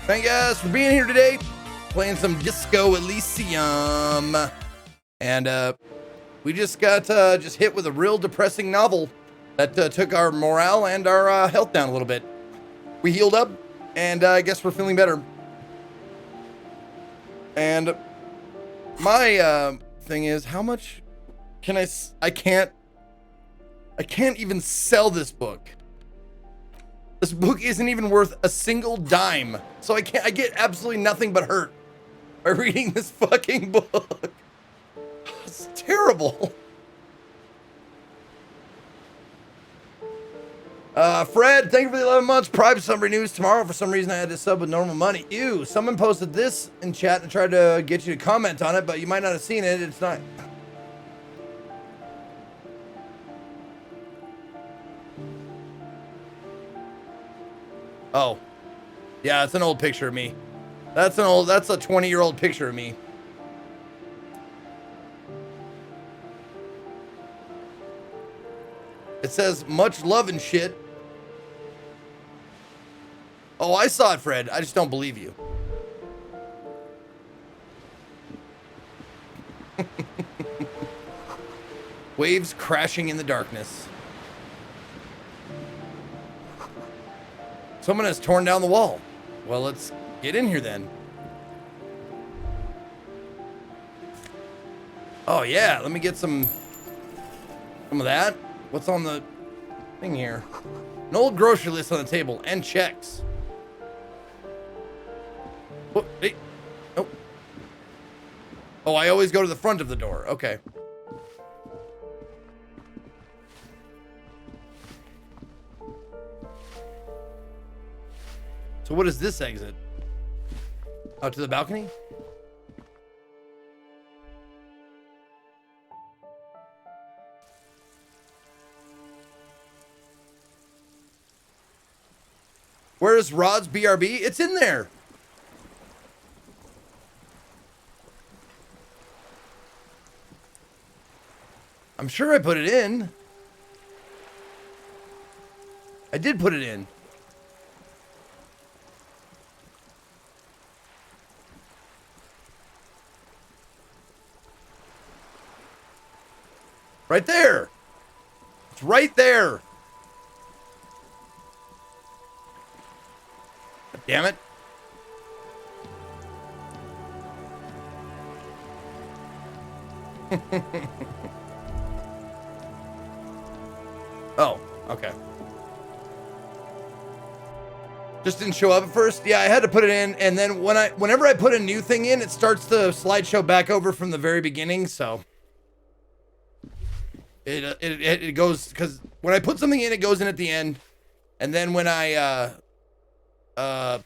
Thank you guys for being here today, playing some Disco Elysium. And we just got just hit with a real depressing novel that took our morale and our health down a little bit. We healed up, and I guess we're feeling better. And my thing is, how much can I can't even sell this book. This book isn't even worth a single dime. So I get absolutely nothing but hurt by reading this fucking book. It's terrible. Fred, thank you for the 11 months. Private summary news tomorrow. For some reason, I had to sub with normal money. Ew, someone posted this in chat and tried to get you to comment on it, but you might not have seen it. It's not. Oh, yeah, it's an old picture of me. That's a 20-year-old picture of me. It says much love and shit. Oh, I saw it, Fred. I just don't believe you. Waves crashing in the darkness. Someone has torn down the wall. Well, let's get in here then. Oh yeah, let me get some of that. What's on the thing here? An old grocery list on the table and checks. Oh, hey. Oh. Oh, I always go to the front of the door. Okay. So what is this exit? Out to the balcony? Where is Rod's BRB? It's in there. I'm sure I put it in. I did put it in. Right there. It's right there. Damn it. Oh, okay. Just didn't show up at first. Yeah, I had to put it in, and then whenever I put a new thing in, it starts the slideshow back over from the very beginning, so it goes, because when I put something in, it goes in at the end, and then when I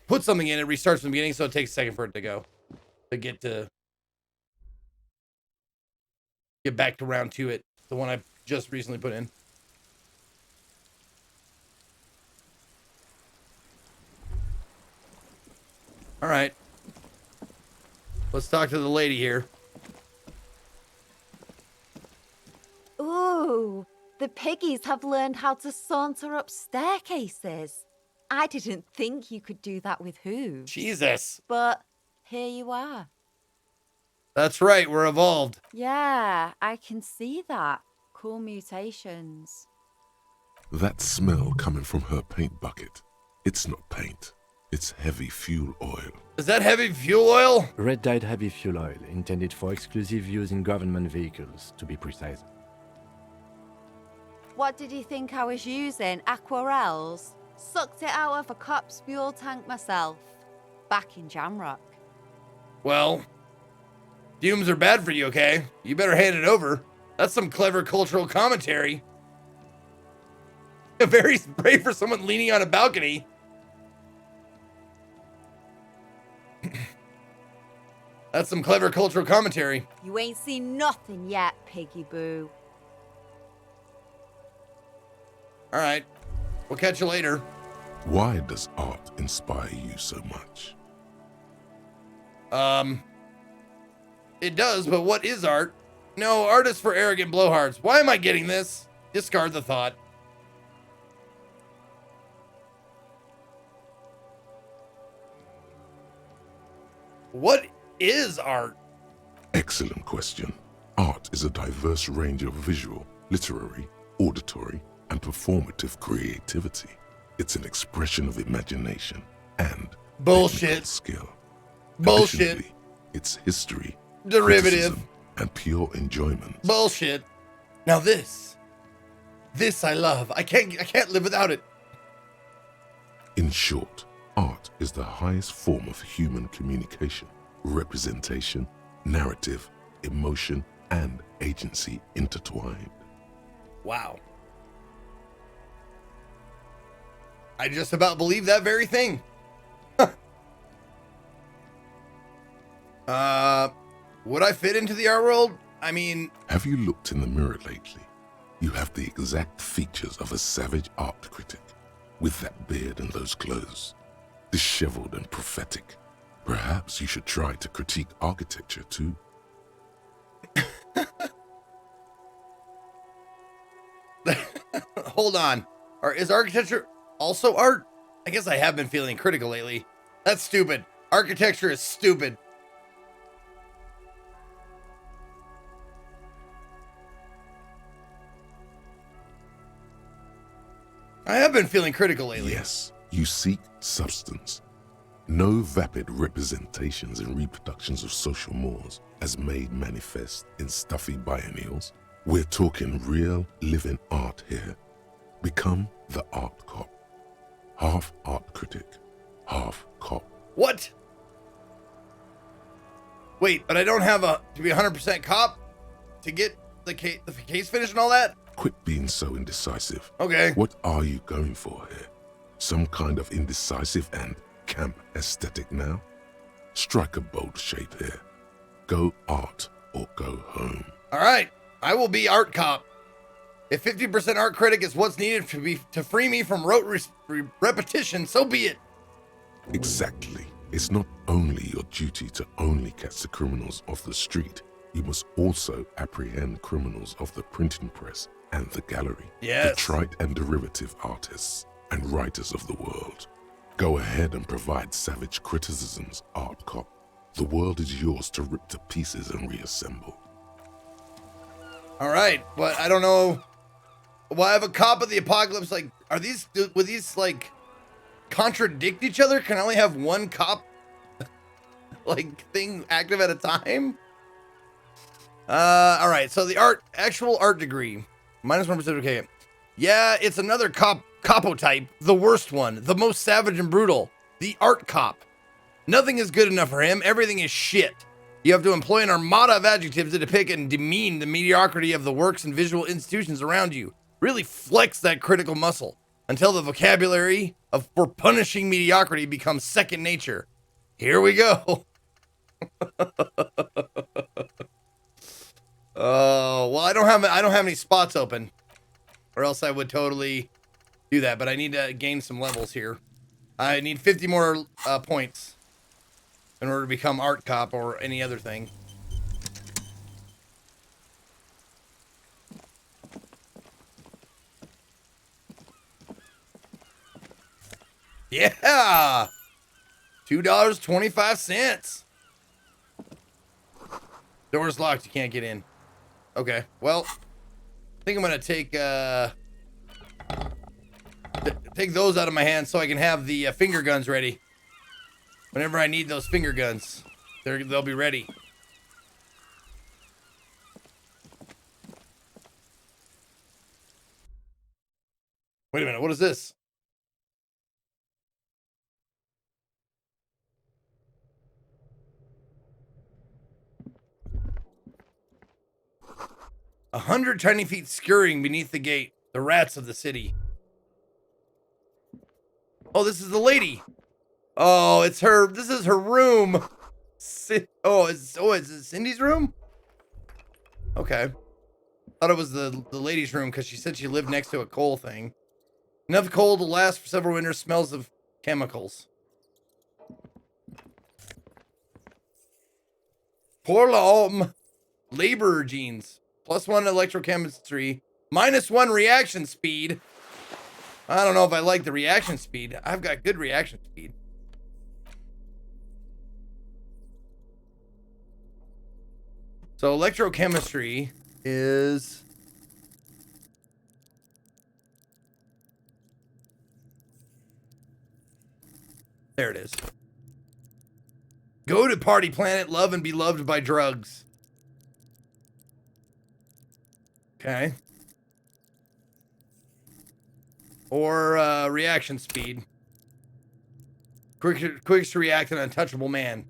put something in, it restarts from the beginning, so it takes a second for it to go, to get back to round 2, the one I just recently put in. All right, let's talk to the lady here. Ooh, the piggies have learned how to saunter up staircases. I didn't think you could do that with hooves. Jesus. But here you are. That's right, we're evolved. Yeah, I can see that. Cool mutations. That smell coming from her paint bucket. It's not paint. It's heavy fuel oil. Is that heavy fuel oil? Red-dyed heavy fuel oil, intended for exclusive use in government vehicles, to be precise. What did you think I was using? Aquarels? Sucked it out of a cop's fuel tank myself. Back in Jamrock. Well, fumes are bad for you, okay? You better hand it over. That's some clever cultural commentary. Very brave for someone leaning on a balcony. That's some clever cultural commentary. You ain't seen nothing yet, Piggy Boo. All right. We'll catch you later. Why does art inspire you so much? It does, but what is art? No, art is for arrogant blowhards. Why am I getting this? Discard the thought. What is art? Excellent question. Art is a diverse range of visual, literary, auditory, and performative creativity. It's an expression of imagination and Bullshit. technical skill. Bullshit. Additionally, it's history, Derivative. criticism, and pure enjoyment. Bullshit. Now this I love. I can't live without it. In short, art is the highest form of human communication, representation, narrative, emotion, and agency intertwined. Wow. I just about believe that very thing. Would I fit into the art world? I mean, Have you looked in the mirror lately? You have the exact features of a savage art critic, with that beard and those clothes, disheveled and prophetic. Perhaps you should try to critique architecture too. hold on. Is architecture also art? I guess I have been feeling critical lately. That's stupid. Architecture is stupid. I have been feeling critical lately. Yes, you seek substance. No vapid representations and reproductions of social mores as made manifest in stuffy biennials. We're talking real, living art here. Become the art cop. Half art critic, half cop. What? Wait, but I don't have to be 100% cop to get the case finished and all that? Quit being so indecisive. Okay. What are you going for here? Some kind of indecisive and camp aesthetic now? Strike a bold shape here. Go art or go home. All right. I will be art cop. If 50% art critic is what's needed to free me from rote repetition, so be it. Exactly. It's not only your duty to only catch the criminals off the street, you must also apprehend criminals of the printing press and the gallery, Yes. the trite and derivative artists and writers of the world. Go ahead and provide savage criticisms, art cop. The world is yours to rip to pieces and reassemble. All right, but I don't know. Well, I have a cop of the apocalypse. Like, would these like contradict each other? Can I only have one cop like thing active at a time? All right. So the actual art degree, -1%. Okay. Yeah, it's another capo type, the worst one, the most savage and brutal, the art cop. Nothing is good enough for him. Everything is shit. You have to employ an armada of adjectives to depict and demean the mediocrity of the works and visual institutions around you. Really flex that critical muscle until the vocabulary for punishing mediocrity becomes second nature. Here we go. Oh, well, I don't have any spots open, or else I would totally do that. But I need to gain some levels here. I need 50 more points in order to become art cop or any other thing. Yeah, $2.25. Door's locked. You can't get in. Okay. Well, I think I'm gonna take take those out of my hands so I can have the finger guns ready. Whenever I need those finger guns, they'll be ready. Wait a minute. What is this? 100 tiny feet scurrying beneath the gate. The rats of the city. Oh, this is the lady. Oh, it's her. This is her room. Is it Cindy's room? Okay. Thought it was the lady's room because she said she lived next to a coal thing. Enough coal to last for several winters. Smells of chemicals. Pour l'homme. Laborer genes. +1 electrochemistry. -1 reaction speed. I don't know if I like the reaction speed. I've got good reaction speed. So electrochemistry is... There it is. Go to party planet, love and be loved by drugs. Okay. Or reaction speed. Quickest to react, an untouchable man.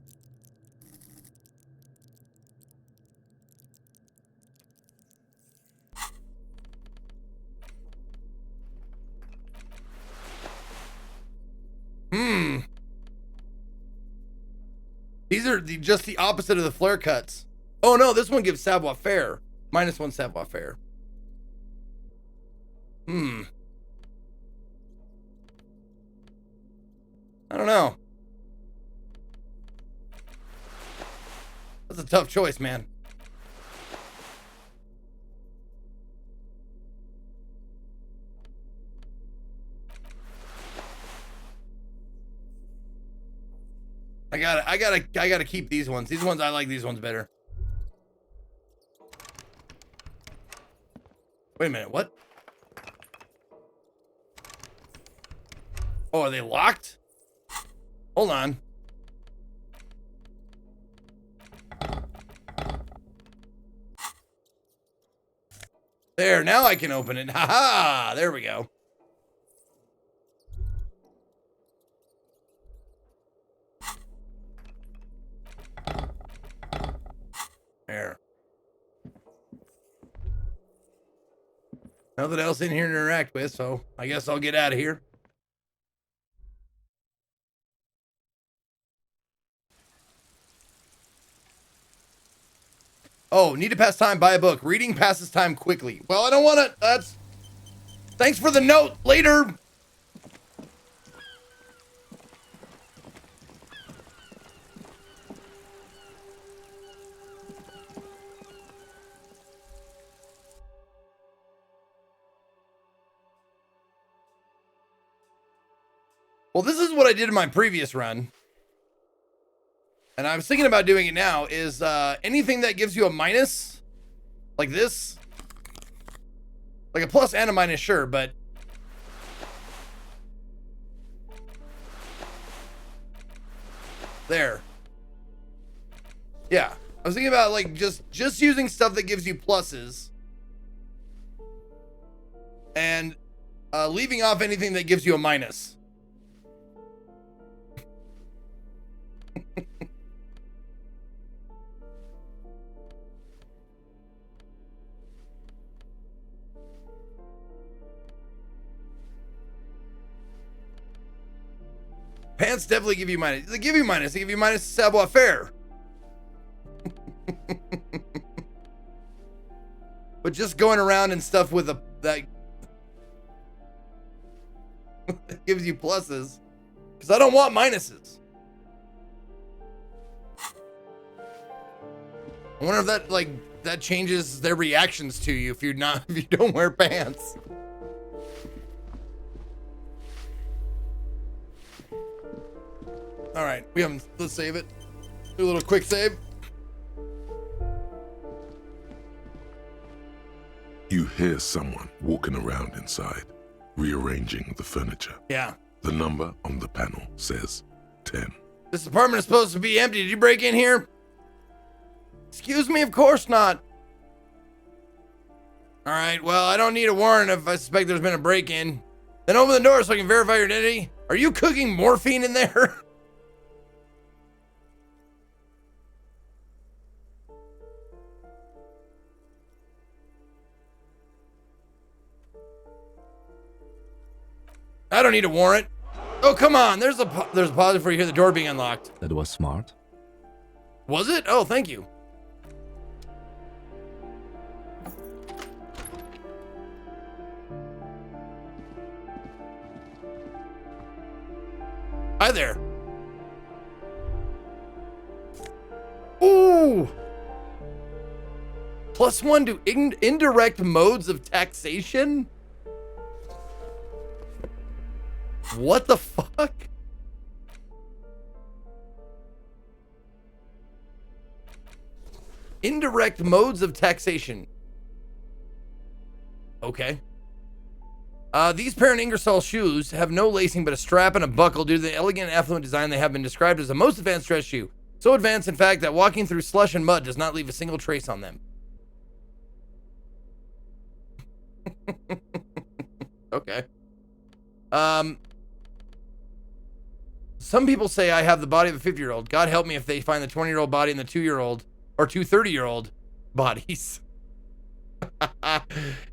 These are just the opposite of the flare cuts. Oh no, this one gives savoir faire. -1 savoir faire. I don't know. That's a tough choice, man. I gotta keep these ones. These ones, I like these ones better. Wait a minute, what? Oh, are they locked? Hold on. There, now I can open it. Haha, there we go. There. Nothing else in here to interact with, so I guess I'll get out of here. Oh, need to pass time, buy a book. Reading passes time quickly. Well, I don't want to, that's... Thanks for the note, later! Well, this is what I did in my previous run. And I was thinking about doing it now, is anything that gives you a minus, like this, like a plus and a minus, sure, but there. Yeah, I was thinking about like just using stuff that gives you pluses and leaving off anything that gives you a minus. Pants definitely give you minus. They give you minus. They give you minus savoir faire. But just going around and stuff with that gives you pluses. Because I don't want minuses. I wonder if that changes their reactions to you if you don't wear pants. All right, let's save it. Do a little quick save. You hear someone walking around inside, rearranging the furniture. Yeah. The number on the panel says 10. This apartment is supposed to be empty. Did you break in here? Excuse me, of course not. All right, well, I don't need a warrant if I suspect there's been a break-in. Then open the door so I can verify your identity. Are you cooking morphine in there? I don't need a warrant. Oh, come on. There's a positive for you hear the door being unlocked. That was smart. Was it? Oh, thank you. Hi there. Ooh. +1 to indirect modes of taxation? What the fuck? Indirect modes of taxation. Okay. These pair of Ingersoll shoes have no lacing but a strap and a buckle due to the elegant and affluent design. They have been described as the most advanced dress shoe. So advanced, in fact, that walking through slush and mud does not leave a single trace on them. Okay. Some people say I have the body of a 50-year-old. God help me if they find the 20-year-old body and the 2-year-old or 2 30-year-old bodies.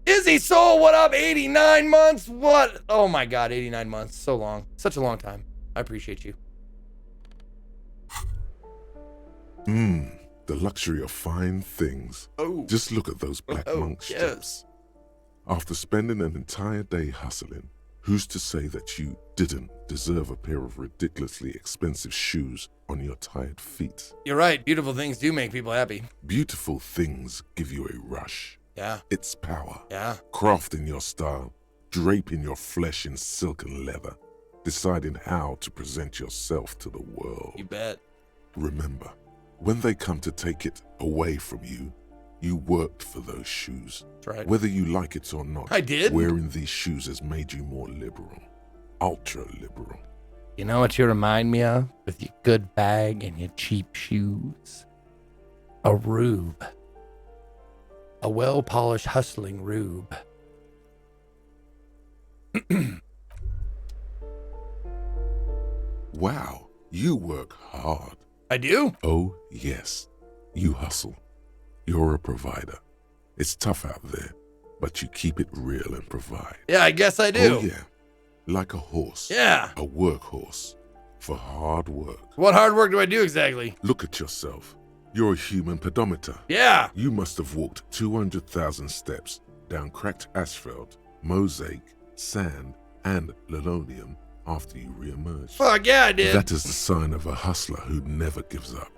Izzy Soul, what up? 89 months? What? Oh my God, 89 months. So long. Such a long time. I appreciate you. The luxury of fine things. Oh. Just look at those black monk steps. Yes. After spending an entire day hustling, who's to say that you didn't deserve a pair of ridiculously expensive shoes on your tired feet? You're right. Beautiful things do make people happy. Beautiful things give you a rush. Yeah. It's power. Yeah. Crafting your style, draping your flesh in silk and leather, deciding how to present yourself to the world. You bet. Remember, when they come to take it away from you, you worked for those shoes. That's right. Whether you like it or not, I did. wearing these shoes has made you more liberal, ultra liberal. You know what you remind me of? With your good bag and your cheap shoes? A rube. A well-polished, hustling rube. Wow, you work hard. I do? Oh, yes, you hustle. You're a provider. It's tough out there, but you keep it real and provide. Yeah, I guess I do. Oh, yeah, like a horse. Yeah. A workhorse for hard work. What hard work do I do exactly? Look at yourself. You're a human pedometer. Yeah. You must have walked 200,000 steps down cracked asphalt, mosaic, sand, and linoleum after you re-emerged. Fuck yeah, I did. That is the sign of a hustler who never gives up.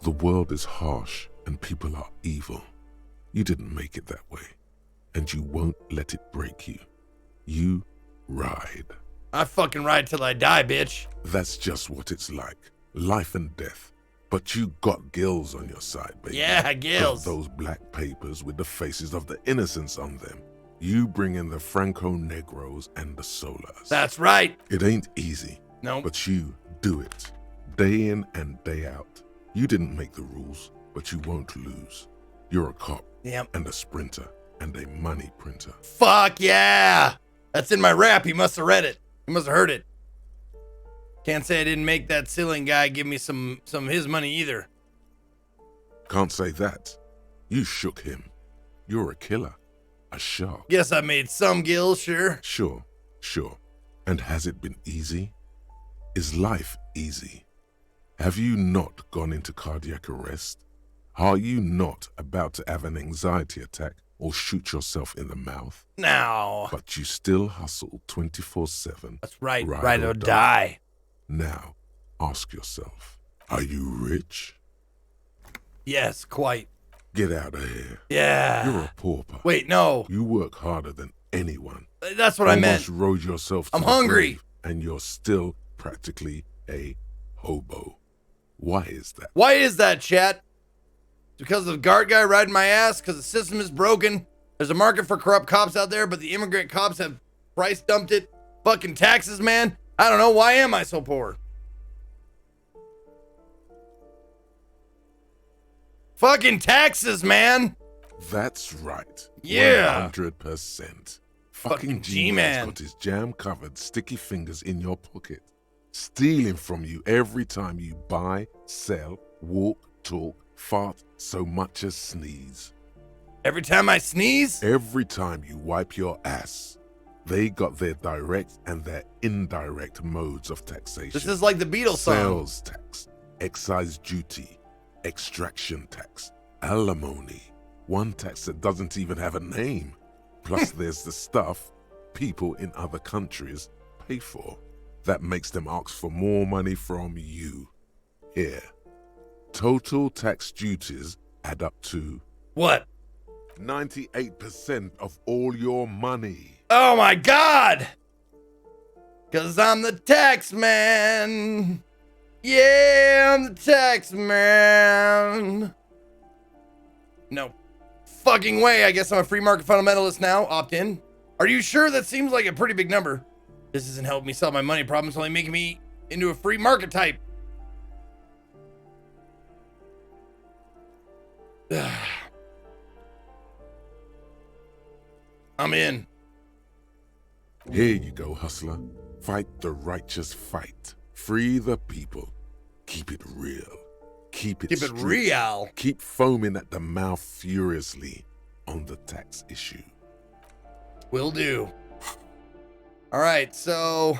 The world is harsh and people are evil. You didn't make it that way, and you won't let it break you. You ride. I fucking ride till I die, bitch. That's just what it's like. Life and death. But you got gills on your side, baby. Yeah, gills. Got those black papers with the faces of the innocents on them. You bring in the Franco-Negros and the Solas. That's right. It ain't easy. No. But you do it. Day in and day out. You didn't make the rules, but you won't lose. You're a cop. Yep. And a sprinter. And a money printer. Fuck yeah. That's in my rap. He must have read it. He must have heard it. Can't say I didn't make that ceiling guy give me some of his money either. Can't say that. You shook him. You're a killer. A shark. Guess I made some gills, sure. Sure. And has it been easy? Is life easy? Have you not gone into cardiac arrest? Are you not about to have an anxiety attack or shoot yourself in the mouth? Now. But you still hustle 24/7. That's right. Ride or die. Now, ask yourself, are you rich? Yes, quite. Get out of here. Yeah. You're a pauper. Wait, no. You work harder than anyone. That's what I meant. Almost rode yourself to I'm the hungry. grave, and you're still practically a hobo. Why is that? Why is that, chat? Because of the guard guy riding my ass? Because the system is broken? There's a market for corrupt cops out there, but the immigrant cops have price dumped it? Fucking taxes, man? I don't know. Why am I so poor? Fucking taxes, man. That's right. Yeah. 100%. Fucking Fucking G-Man. G-Man's got his jam-covered sticky fingers in your pocket, stealing from you every time you buy, sell, walk, talk, fart, so much as sneeze. Every time I sneeze? Every time you wipe your ass. They got their direct and their indirect modes of taxation. This is like the Beatles song. Sales tax, excise duty, extraction tax, alimony, one tax that doesn't even have a name. Plus there's the stuff people in other countries pay for that makes them ask for more money from you. Here, total tax duties add up to What? 98% of all your money. Oh my God! Cause I'm the tax man. Yeah, I'm the tax man. No fucking way. I guess I'm a free market fundamentalist now. Opt in. Are you sure? That seems like a pretty big number. This isn't helping me solve my money problems, only making me into a free market type. I'm in. Here you go, hustler. Fight the righteous fight. Free the people. Keep it real. Keep it street. Real. Keep foaming at the mouth furiously on the tax issue. Will do. All right, so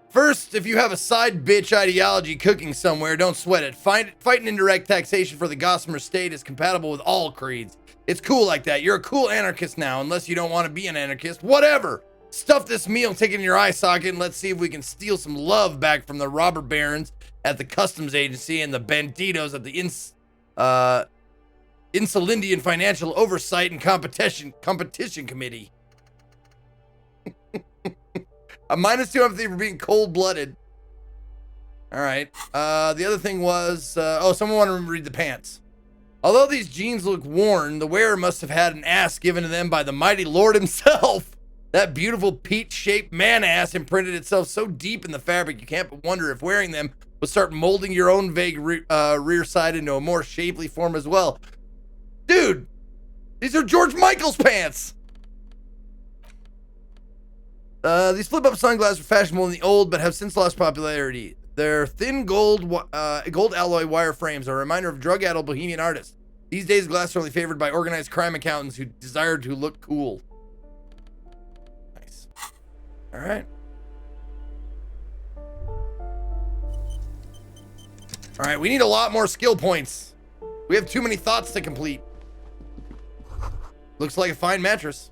first, if you have a side bitch ideology cooking somewhere, don't sweat it. Fighting indirect taxation for the Gossamer state is compatible with all creeds. It's cool like that. You're a cool anarchist now, unless you don't want to be an anarchist. Whatever. Stuff this meal, take it in your eye socket, and let's see if we can steal some love back from the robber barons at the customs agency and the banditos at the Insulindian Financial Oversight and Competition Committee. A -2 empathy for being cold-blooded. All right. The other thing was, someone wanted to read the pants. Although these jeans look worn, the wearer must have had an ass given to them by the mighty Lord himself. That beautiful peach-shaped man-ass imprinted itself so deep in the fabric you can't but wonder if wearing them would start molding your own vague rear side into a more shapely form as well. Dude, these are George Michael's pants. These flip-up sunglasses are fashionable in the old, but have since lost popularity. Their thin gold alloy wire frames are a reminder of drug-addled bohemian artists. These days, glasses are only favored by organized crime accountants who desire to look cool. Nice. All right. All right, we need a lot more skill points. We have too many thoughts to complete. Looks like a fine mattress.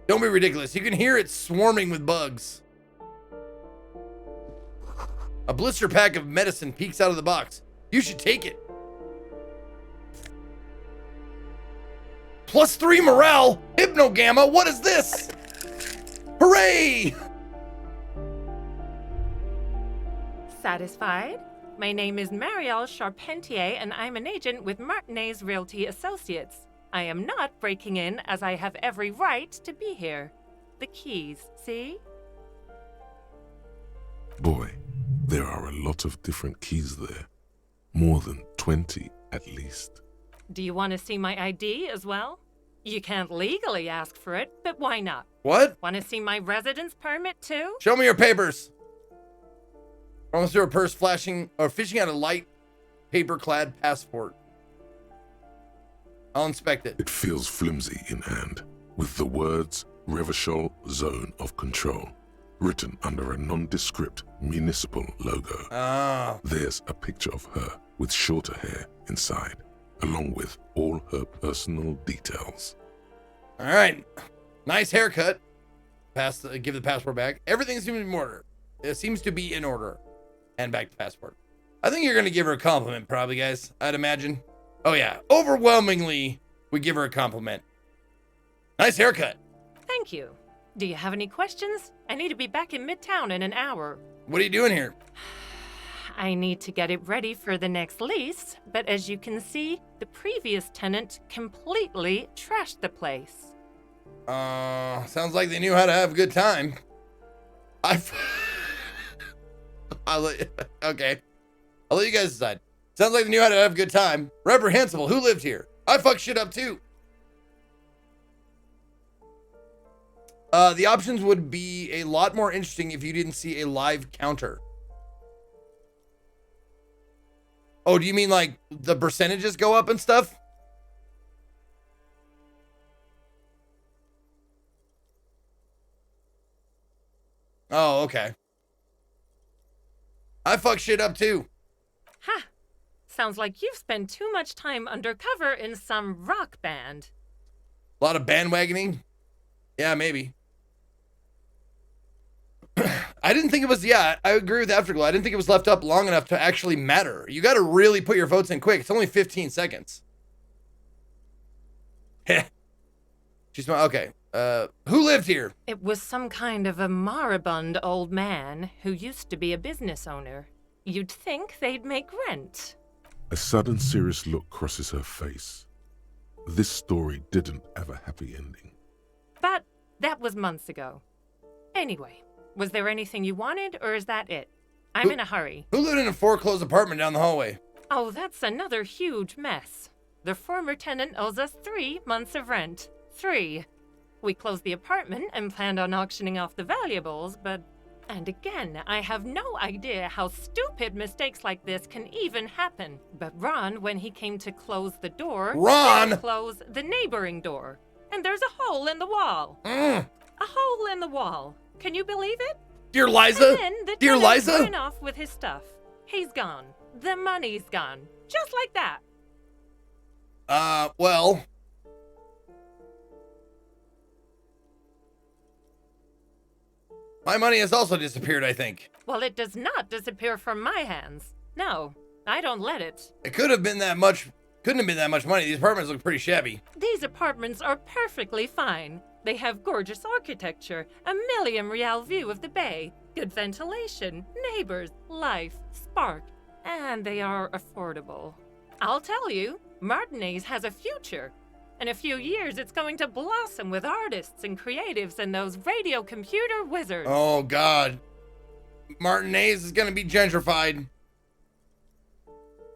Don't be ridiculous. You can hear it swarming with bugs. A blister pack of medicine peeks out of the box. You should take it. +3 morale. Hypnogamma. What is this? Hooray! Satisfied? My name is Marielle Charpentier, and I'm an agent with Martinez Realty Associates. I am not breaking in, as I have every right to be here. The keys, see? Boy, there are a lot of different keys there. More than 20 at least. Do you want to see my ID as well? You can't legally ask for it, but why not? What? Want to see my residence permit too? Show me your papers. Almost through a purse flashing or fishing out a light paper-clad passport. I'll inspect it. It feels flimsy in hand, with the words Revachol Zone of Control written under a nondescript municipal logo. Ah. There's a picture of her with shorter hair inside, along with all her personal details. All right. Nice haircut. Give the passport back. Everything seems to be in order. It seems to be in order. And back to passport. I think you're going to give her a compliment, probably, guys. I'd imagine. Oh, yeah. Overwhelmingly, we give her a compliment. Nice haircut. Thank you. Do you have any questions? I need to be back in Midtown in an hour. What are you doing here? I need to get it ready for the next lease, but as you can see, the previous tenant completely trashed the place. Sounds like they knew how to have a good time. Okay. I'll let you guys decide. Sounds like they knew how to have a good time. Reprehensible. Who lived here? I fuck shit up too. The options would be a lot more interesting if you didn't see a live counter. Oh, do you mean like the percentages go up and stuff? Oh, okay. I fuck shit up too. Ha! Sounds like you've spent too much time undercover in some rock band. A lot of bandwagoning? Yeah, maybe. I didn't think it was, I agree with Afterglow. I didn't think it was left up long enough to actually matter. You got to really put your votes in quick. It's only 15 seconds. She's okay. Who lived here? It was some kind of a moribund old man who used to be a business owner. You'd think they'd make rent. A sudden serious look crosses her face. This story didn't have a happy ending. But that was months ago. Anyway, was there anything you wanted, or is that it? I'm in a hurry. Who lived in a foreclosed apartment down the hallway? Oh, that's another huge mess. The former tenant owes us 3 months of rent. 3. We closed the apartment and planned on auctioning off the valuables, but... And again, I have no idea how stupid mistakes like this can even happen. But Ron, when he came to close the door... Ron! didn't close the neighboring door. And there's a hole in the wall. A hole in the wall. Can you believe it? Dear Liza? And then the Dear tenant Liza? ran off with his stuff. He's gone. The money's gone. Just like that. Well... My money has also disappeared, I think. Well, it does not disappear from my hands. No, I don't let it. It could have been that much... Couldn't have been that much money. These apartments look pretty shabby. These apartments are perfectly fine. They have gorgeous architecture, a million-real view of the bay, good ventilation, neighbors, life, spark, and they are affordable. I'll tell you, Martinez has a future. In a few years, it's going to blossom with artists and creatives and those radio computer wizards. Oh, God. Martinez is going to be gentrified.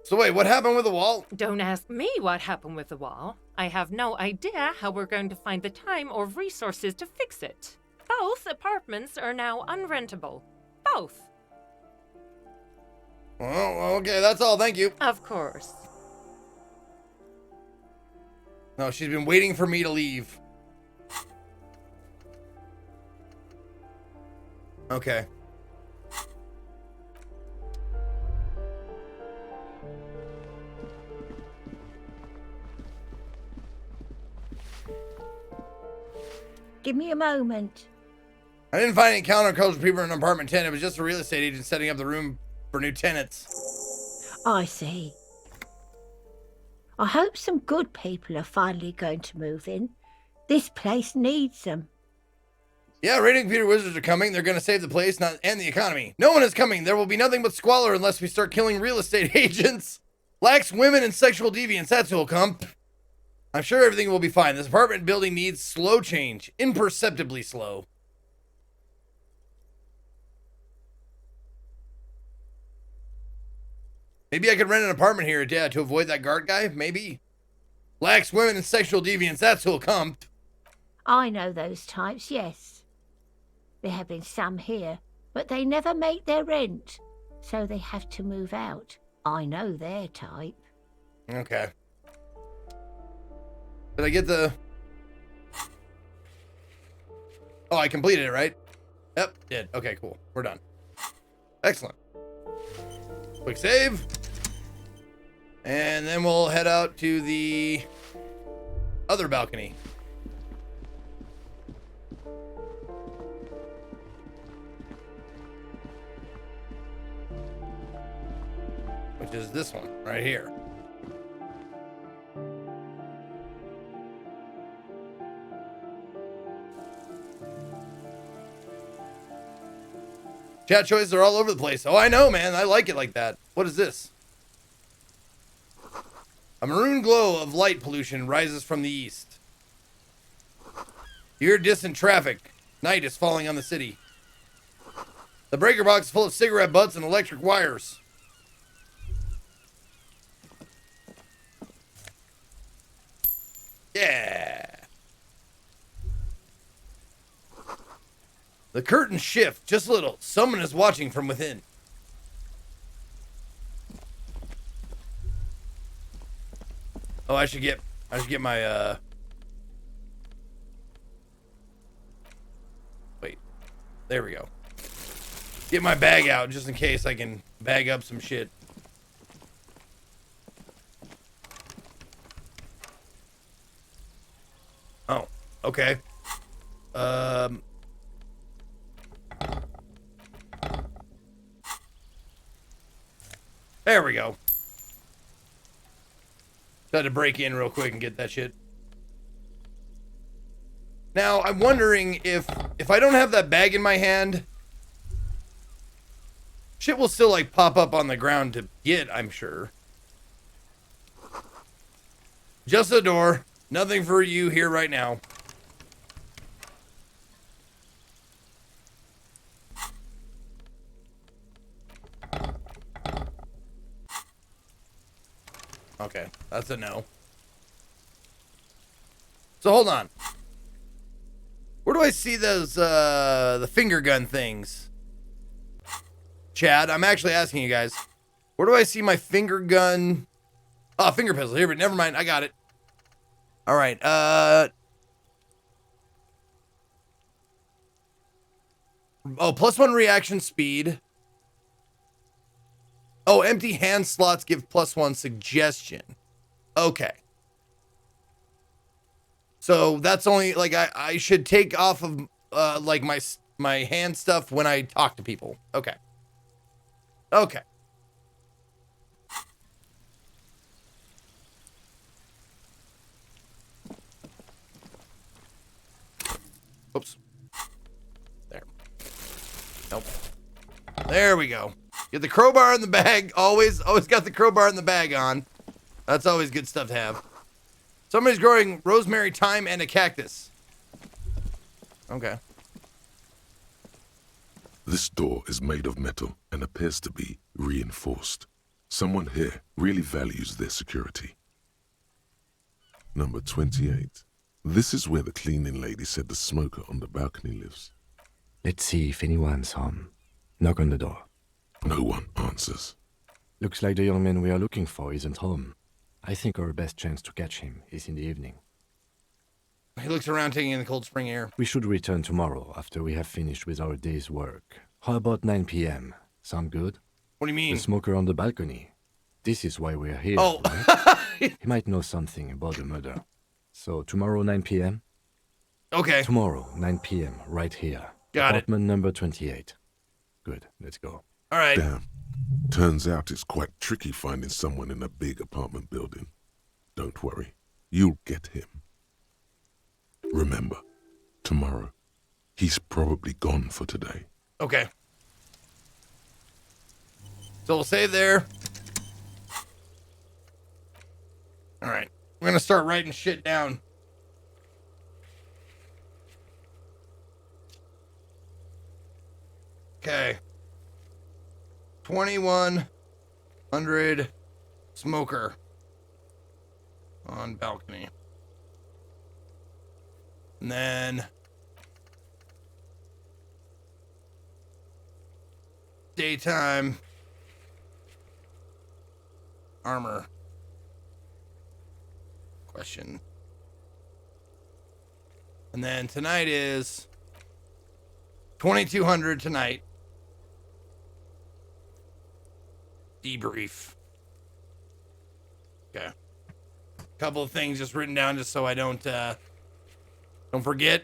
So wait, what happened with the wall? Don't ask me what happened with the wall. I have no idea how we're going to find the time or resources to fix it. Both apartments are now unrentable. Both. Oh, okay, that's all. Thank you. Of course. No, she's been waiting for me to leave. Okay. Give me a moment. I didn't find any counterculture people in apartment 10. It was just a real estate agent setting up the room for new tenants. I see. I hope some good people are finally going to move in. This place needs them. Yeah, radio computer wizards are coming. They're going to save the place and the economy. No one is coming. There will be nothing but squalor unless we start killing real estate agents. Lax women and sexual deviants. That's who'll come. I'm sure everything will be fine. This apartment building needs slow change. Imperceptibly slow. Maybe I could rent an apartment here, yeah, to avoid that guard guy. Maybe. Lax women and sexual deviants. That's who'll come. I know those types, yes. There have been some here, but they never make their rent, so they have to move out. I know their type. Okay. Did I get the... Oh, I completed it, right? Yep, did. Okay, cool. We're done. Excellent. Quick save. And then we'll head out to the other balcony. Which is this one right here. Chat choices are all over the place. Oh, I know, man. I like it like that. What is this? A maroon glow of light pollution rises from the east. You hear distant traffic. Night is falling on the city. The breaker box is full of cigarette butts and electric wires. Yeah. The curtains shift just a little. Someone is watching from within. Oh, I should get my wait. There we go. Get my bag out just in case I can bag up some shit. Oh, okay. There we go. Had to break in real quick and get that shit. Now, I'm wondering if I don't have that bag in my hand, shit will still like pop up on the ground to get, I'm sure. Just the door. Nothing for you here right now. Okay, that's a no. So hold on. Where do I see those, the finger gun things? Chad, I'm actually asking you guys. Where do I see my finger gun? Oh, finger pistol. Here, but never mind. I got it. All right. Oh, +1 reaction speed. Oh, empty hand slots give +1 suggestion. Okay. So that's only like I should take off of like my hand stuff when I talk to people. Okay. Okay. Oops. There. Nope. There we go. Get the crowbar in the bag. Always got the crowbar in the bag on. That's always good stuff to have. Somebody's growing rosemary, thyme, and a cactus. Okay. This door is made of metal and appears to be reinforced. Someone here really values their security. Number 28. This is where the cleaning lady said the smoker on the balcony lives. Let's see if anyone's home. Knock on the door. No one answers. Looks like the young man we are looking for isn't home. I think our best chance to catch him is in the evening. He looks around, taking in the cold spring air. We should return tomorrow after we have finished with our day's work. How about 9 p.m.? Sound good? What do you mean? The smoker on the balcony. This is why we're here. Oh. Right? He might know something about the murder. So tomorrow 9 p.m.? Okay. Tomorrow 9 p.m. right here. Got it. Apartment number 28. Good. Let's go. All right. Damn. Turns out it's quite tricky finding someone in a big apartment building. Don't worry. You'll get him. Remember, tomorrow, he's probably gone for today. Okay. So we'll save there. All right. We're going to start writing shit down. Okay. 2100 smoker on balcony. And then daytime armor question. And then tonight is 2200 tonight. Debrief. Okay. Couple of things just written down just so I don't forget.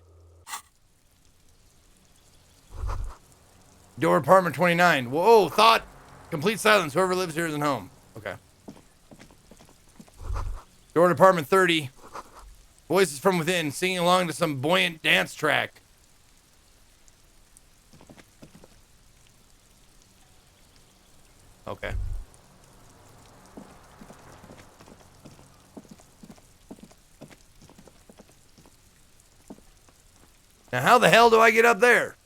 Door apartment 29. Whoa, thought. Complete silence. Whoever lives here isn't home. Okay. Door to apartment 30. Voices from within singing along to some buoyant dance track. Okay. Now, how the hell do I get up there?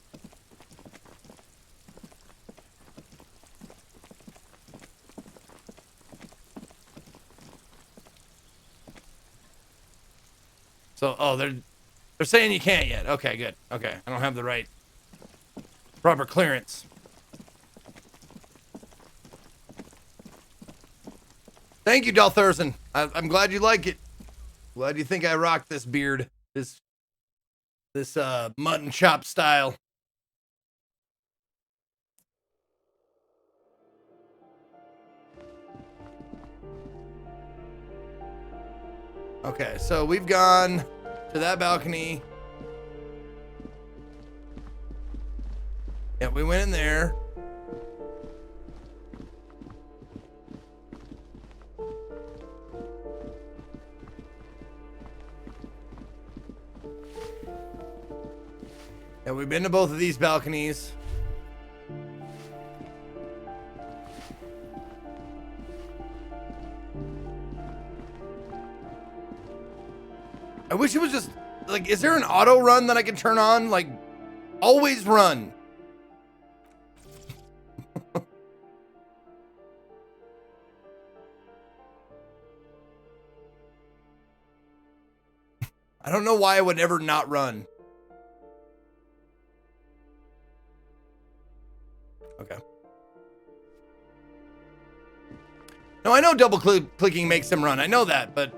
So, oh, they're saying you can't yet. Okay, good. Okay, I don't have the right proper clearance. Thank you, Dalthurson. I'm glad you like it. Glad you think I rock this beard. This mutton chop style. Okay, so we've gone to that balcony. Yeah, we went in there. Yeah, we've been to both of these balconies. I wish it was just, like, is there an auto run that I can turn on? Like, always run. I don't know why I would ever not run. Okay. No, I know double clicking makes them run. I know that, but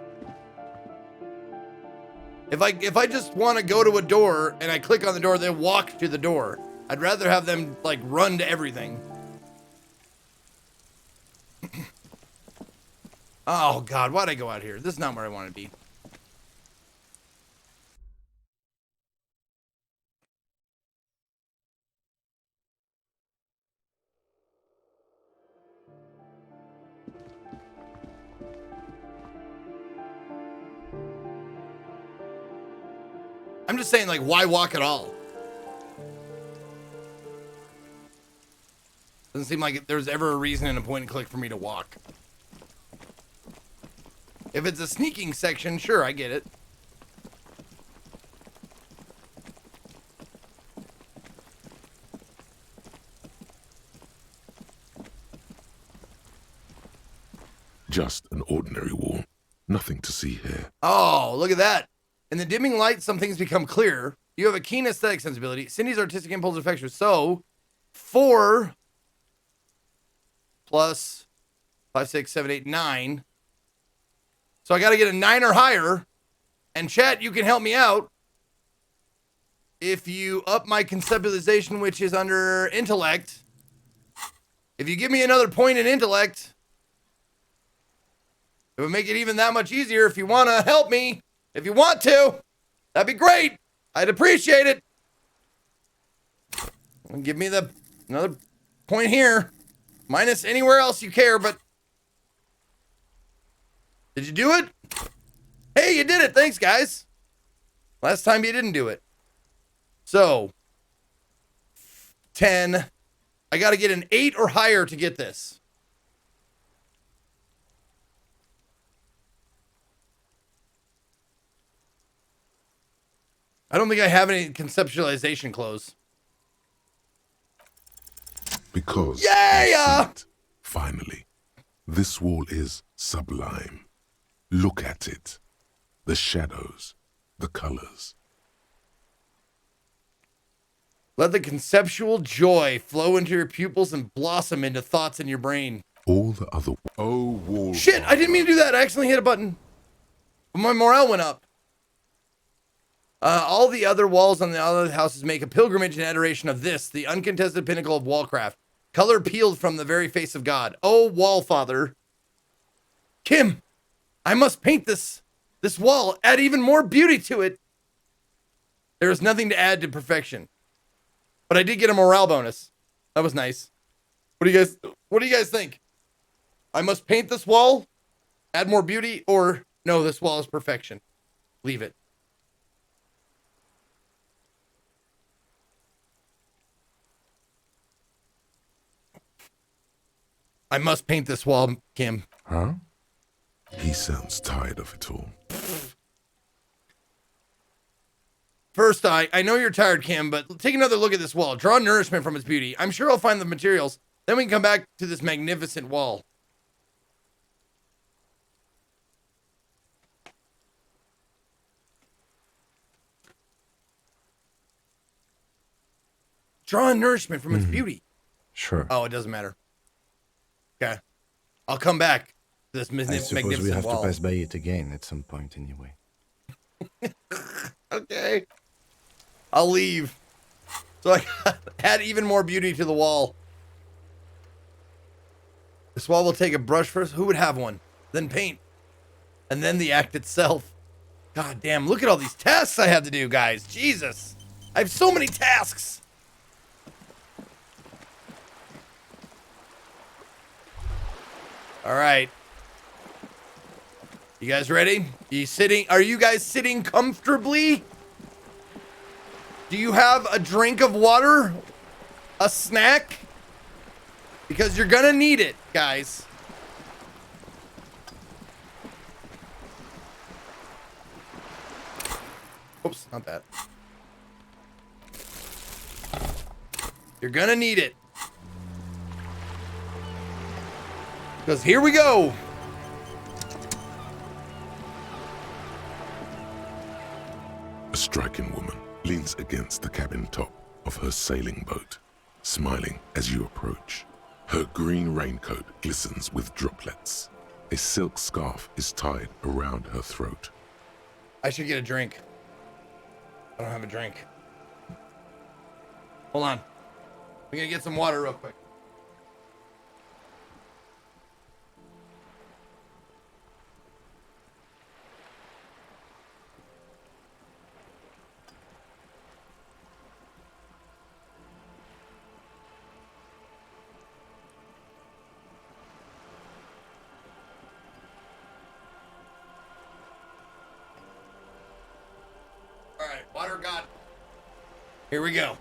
if I just want to go to a door and I click on the door, they walk to the door. I'd rather have them like run to everything. Oh God, why'd I go out here? This is not where I want to be. I'm just saying, like, why walk at all? Doesn't seem like there's ever a reason in a point and click for me to walk. If it's a sneaking section, sure, I get it. Just an ordinary wall. Nothing to see here. Oh, look at that. In the dimming light, some things become clearer. You have a keen aesthetic sensibility. Cindy's artistic impulse affects you. So, 4 plus 5, 6, 7, 8, 9. So I got to get a 9 or higher. And chat, you can help me out. If you up my conceptualization, which is under intellect. If you give me another point in intellect, it would make it even that much easier if you want to help me. If you want to, that'd be great. I'd appreciate it. Give me another point here. Minus anywhere else you care, but... Did you do it? Hey, you did it. Thanks, guys. Last time you didn't do it. So, 10. I got to get an 8 or higher to get this. I don't think I have any conceptualization clothes. Because yeah! Finally, this wall is sublime. Look at it. The shadows, the colors. Let the conceptual joy flow into your pupils and blossom into thoughts in your brain. All the other... Oh, wall... Shit, I didn't mean to do that. I accidentally hit a button. My morale went up. All the other walls on the other houses make a pilgrimage in adoration of this, the uncontested pinnacle of wallcraft. Color peeled from the very face of God. Oh, Wallfather. Kim, I must paint this wall, add even more beauty to it. There is nothing to add to perfection. But I did get a morale bonus. That was nice. What do you guys think? I must paint this wall, add more beauty, or no, this wall is perfection. Leave it. I must paint this wall, Kim. Huh? He sounds tired of it all. First, I know you're tired, Kim, but take another look at this wall. Draw nourishment from its beauty. I'm sure I'll find the materials. Then we can come back to this magnificent wall. Draw nourishment from its beauty. Sure. Oh, it doesn't matter. Okay. I'll come back to this I suppose magnificent we have wall. to pass by it again at some point anyway. Okay. I'll leave. So I add even more beauty to the wall. This wall will take a brush first. Who would have one? Then paint. And then the act itself. God damn, look at all these tasks I have to do, guys. Jesus. I have so many tasks. All right. You guys ready? Are you guys sitting comfortably? Do you have a drink of water? A snack? Because you're gonna need it, guys. Oops, not that. You're gonna need it. Because here we go. A striking woman leans against the cabin top of her sailing boat, smiling as you approach. Her green raincoat glistens with droplets. A silk scarf is tied around her throat. I should get a drink. I don't have a drink. Hold on. I'm gonna get some water real quick. Alright, water god. Here we go.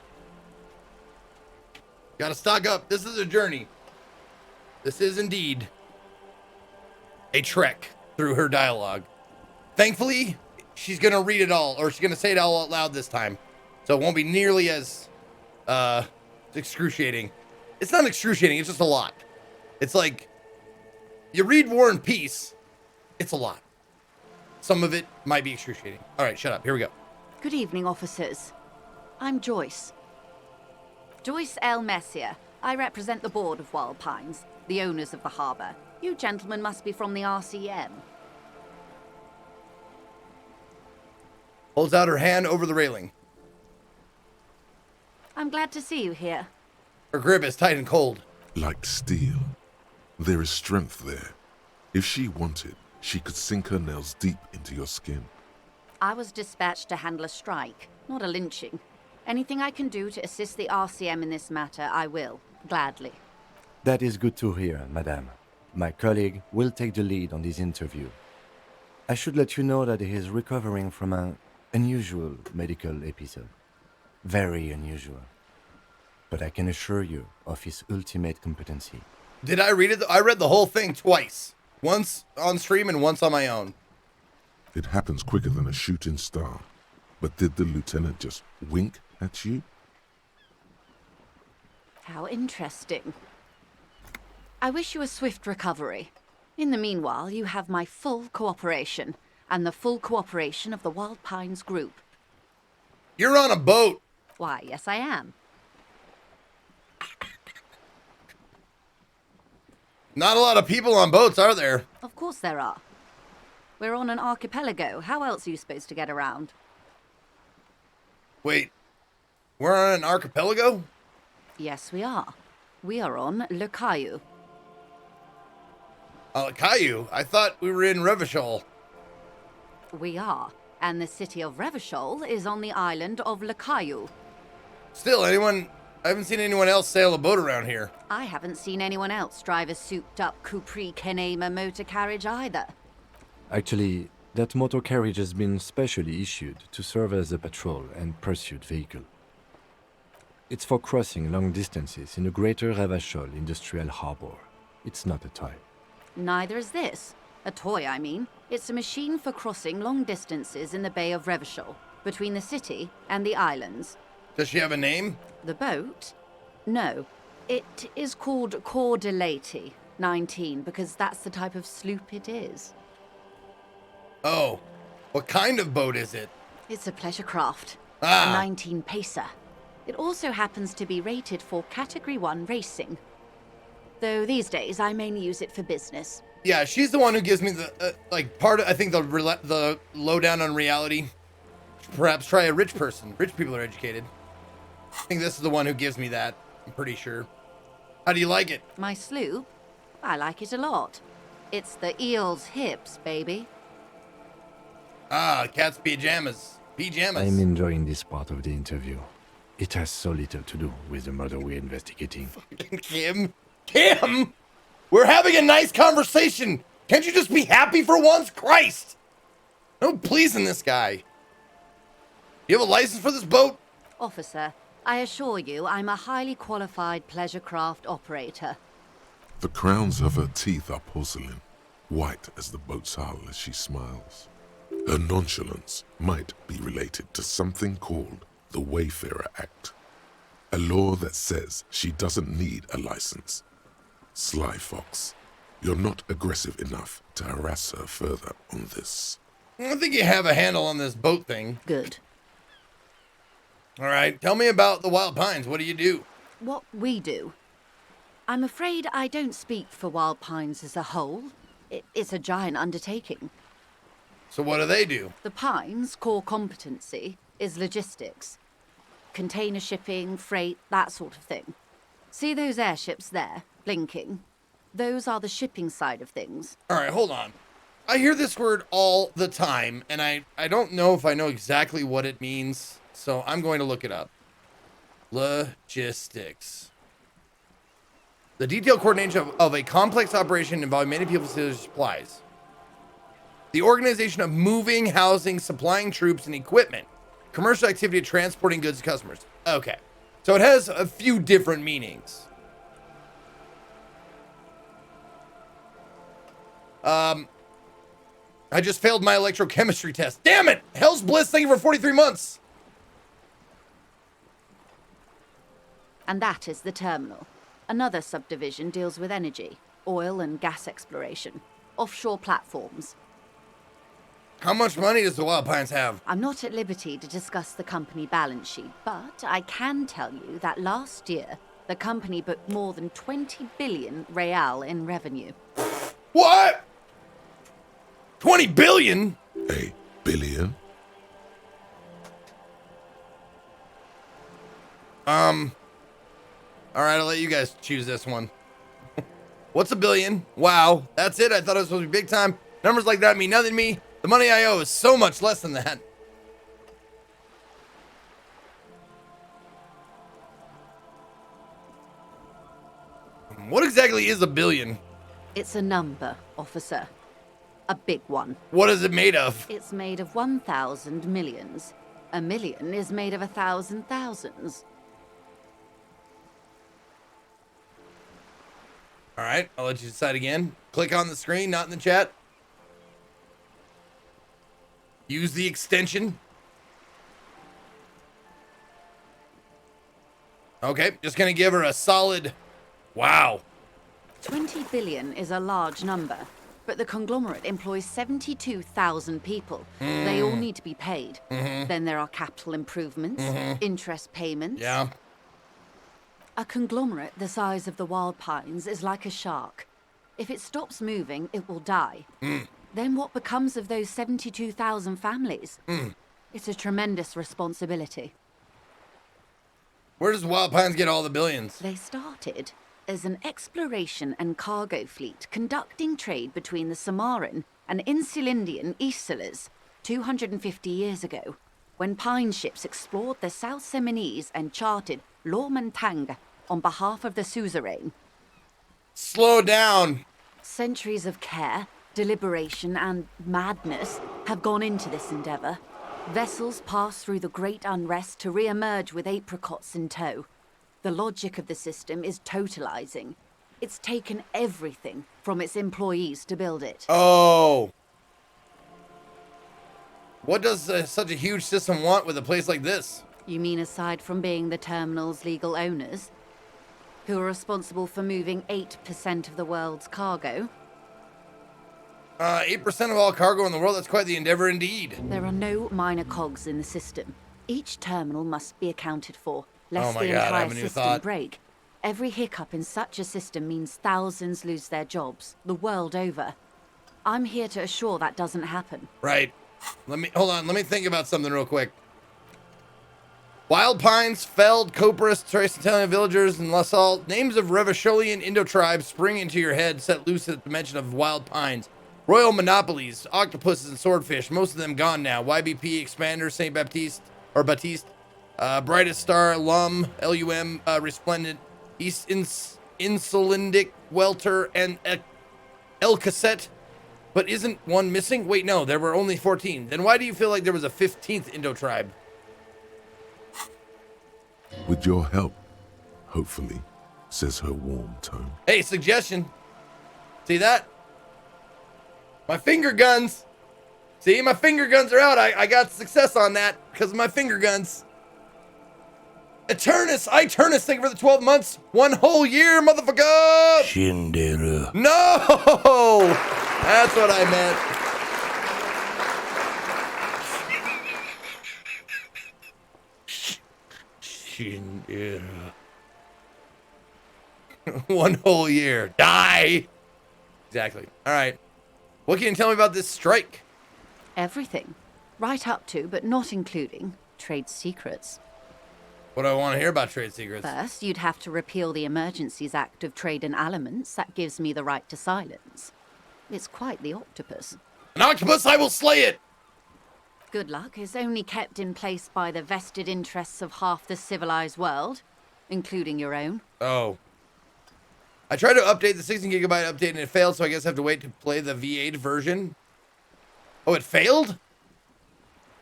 Gotta stock up. This is a journey. This is indeed a trek through her dialogue. Thankfully, she's gonna read it all, or she's gonna say it all out loud this time. So it won't be nearly as excruciating. It's not excruciating, it's just a lot. It's like you read War and Peace, it's a lot. Some of it might be excruciating. Alright, shut up. Here we go. Good evening, officers. I'm Joyce. Joyce L. Messier. I represent the board of Wild Pines, the owners of the harbor. You gentlemen must be from the RCM. Holds out her hand over the railing. I'm glad to see you here. Her grip is tight and cold. Like steel, there is strength there. If she wanted, she could sink her nails deep into your skin. I was dispatched to handle a strike, not a lynching. Anything I can do to assist the RCM in this matter, I will, gladly. That is good to hear, madame. My colleague will take the lead on this interview. I should let you know that he is recovering from an unusual medical episode. Very unusual. But I can assure you of his ultimate competency. Did I read it? I read the whole thing twice. Once on stream and once on my own. It happens quicker than a shooting star. But did the lieutenant just wink at you? How interesting. I wish you a swift recovery. In the meanwhile, you have my full cooperation, and the full cooperation of the Wild Pines group. You're on a boat. Why, yes I am. Not a lot of people on boats, are there? Of course there are. We're on an archipelago. How else are you supposed to get around? Wait, we're on an archipelago? Yes, we are. We are on Le Caillou. Caillou? I thought we were in Revachol. We are. And the city of Revachol is on the island of Le Caillou. Still, I haven't seen anyone else sail a boat around here. I haven't seen anyone else drive a souped-up Capri Kenema motor carriage either. Actually, that motor carriage has been specially issued to serve as a patrol and pursuit vehicle. It's for crossing long distances in the greater Revachol industrial harbor. It's not a toy. Neither is this. A toy, I mean. It's a machine for crossing long distances in the Bay of Revachol, between the city and the islands. Does she have a name? The boat? No. It is called Cor de Leyte 19, because that's the type of sloop it is. Oh, what kind of boat is it? It's a pleasure craft. Ah. A 19 pacer. It also happens to be rated for Category 1 racing. Though these days I mainly use it for business. Yeah, she's the one who gives me the, I think the lowdown on reality. Perhaps try a rich person. Rich people are educated. I think this is the one who gives me that. I'm pretty sure. How do you like it? My sloop? I like it a lot. It's the eel's hips, baby. Ah, cat's pajamas. Pajamas. I'm enjoying this part of the interview. It has so little to do with the murder we're investigating. Kim? Kim? We're having a nice conversation. Can't you just be happy for once? Christ! No pleasing this guy. You have a license for this boat? Officer, I assure you I'm a highly qualified pleasure craft operator. The crowns of her teeth are porcelain, white as the boat's hull as she smiles. Her nonchalance might be related to something called the Wayfarer Act, a law that says she doesn't need a license. Sly Fox, you're not aggressive enough to harass her further on this. I think you have a handle on this boat thing. Good. All right, tell me about the Wild Pines. What do you do? What we do? I'm afraid I don't speak for Wild Pines as a whole. It's a giant undertaking. So what do they do? The Pines' core competency is logistics. Container shipping, freight, that sort of thing. See those airships there, blinking? Those are the shipping side of things. All right, hold on. I hear this word all the time, and I don't know if I know exactly what it means, so I'm going to look it up. Logistics. The detailed coordination of a complex operation involving many people, facilities, and supplies. The organization of moving, housing, supplying troops and equipment. Commercial activity of transporting goods to customers. Okay. So it has a few different meanings. I just failed my electrochemistry test. Damn it! Hell's Bliss, thank you for 43 months. And that is the terminal. Another subdivision deals with energy, oil and gas exploration, offshore platforms. How much money does the Wild Pines have? I'm not at liberty to discuss the company balance sheet, but I can tell you that last year, the company booked more than 20 billion real in revenue. What? 20 billion? A billion? All right, I'll let you guys choose this one. What's a billion? Wow, that's it? I thought it was supposed to be big time. Numbers like that mean nothing to me. The money I owe is so much less than that. What exactly is a billion? It's a number, officer. A big one. What is it made of? It's made of 1,000 millions. A million is made of 1,000 thousands. All right, I'll let you decide again. Click on the screen, not in the chat. Use the extension. Okay, just gonna give her a solid wow. 20 billion is a large number, but the conglomerate employs 72,000 people. They all need to be paid. Then there are capital improvements, interest payments. Yeah. A conglomerate the size of the Wild Pines is like a shark. If it stops moving, it will die. Then what becomes of those 72,000 families? It's a tremendous responsibility. Where does Wild Pines get all the billions? They started as an exploration and cargo fleet conducting trade between the Samaran and Insulindian Isolas 250 years ago, when Pine ships explored the South Seminese and charted Lomantang on behalf of the suzerain. Slow down. Centuries of care, deliberation, and madness have gone into this endeavor. Vessels pass through the great unrest to re-emerge with apricots in tow. The logic of the system is totalizing. It's taken everything from its employees to build it. Oh. What does such a huge system want with a place like this? You mean aside from being the terminal's legal owners, who are responsible for moving 8% of the world's cargo? 8% of all cargo in the world, that's quite the endeavor indeed. There are no minor cogs in the system. Each terminal must be accounted for, lest Oh my the God, I entire have a new system thought. break. Every hiccup in such a system means thousands lose their jobs, the world over. I'm here to assure that doesn't happen. Right. Hold on, let me think about something real quick. Wild Pines, Feld, Copris, Trace Italian villagers, and La Salle. Names of Revacholian Indo-tribes spring into your head, set loose at the mention of Wild Pines. Royal monopolies, octopuses, and swordfish, most of them gone now. YBP, Expander, St. Baptiste, Brightest Star, Lum, LUM, Resplendent, East Insulindic, Welter, and El Cassette. But isn't one missing? Wait, no, there were only 14. Then why do you feel like there was a 15th Indo-tribe? With your help, hopefully, says her warm tone. Hey, suggestion. See that? My finger guns. See, my finger guns are out. I got success on that because of my finger guns. Eternus, thank you for the 12 months. 1 whole year, motherfucker. Shindera. No! That's what I meant. Shindera. 1 whole year. Die! Exactly. All right. What can you tell me about this strike? Everything. Right up to, but not including, trade secrets. What do I want to hear about trade secrets? First, you'd have to repeal the Emergencies Act of Trade in Aliments. That gives me the right to silence. It's quite the octopus. An octopus, I will slay it! Good luck is only kept in place by the vested interests of half the civilized world, including your own. Oh. I tried to update the 16 gigabyte update and it failed, so I guess I have to wait to play the V8 version. Oh, it failed?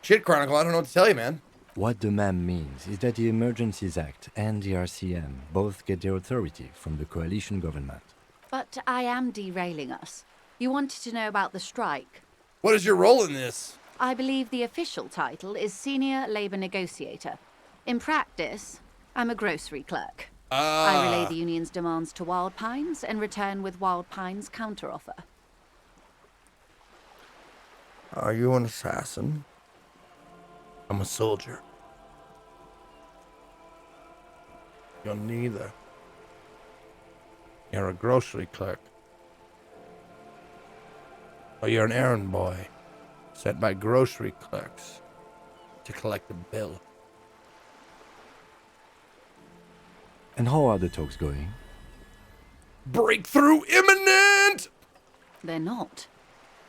Shit, Chronicle, I don't know what to tell you, man. What the ma'am means is that the Emergencies Act and the RCM both get their authority from the coalition government. But I am derailing us. You wanted to know about the strike. What is your role in this? I believe the official title is Senior Labor Negotiator. In practice, I'm a grocery clerk. I relay the union's demands to Wild Pines and return with Wild Pines' counteroffer. Are you an assassin? I'm a soldier. You're neither. You're a grocery clerk. Or you're an errand boy sent by grocery clerks to collect a bill. And how are the talks going? Breakthrough imminent! They're not.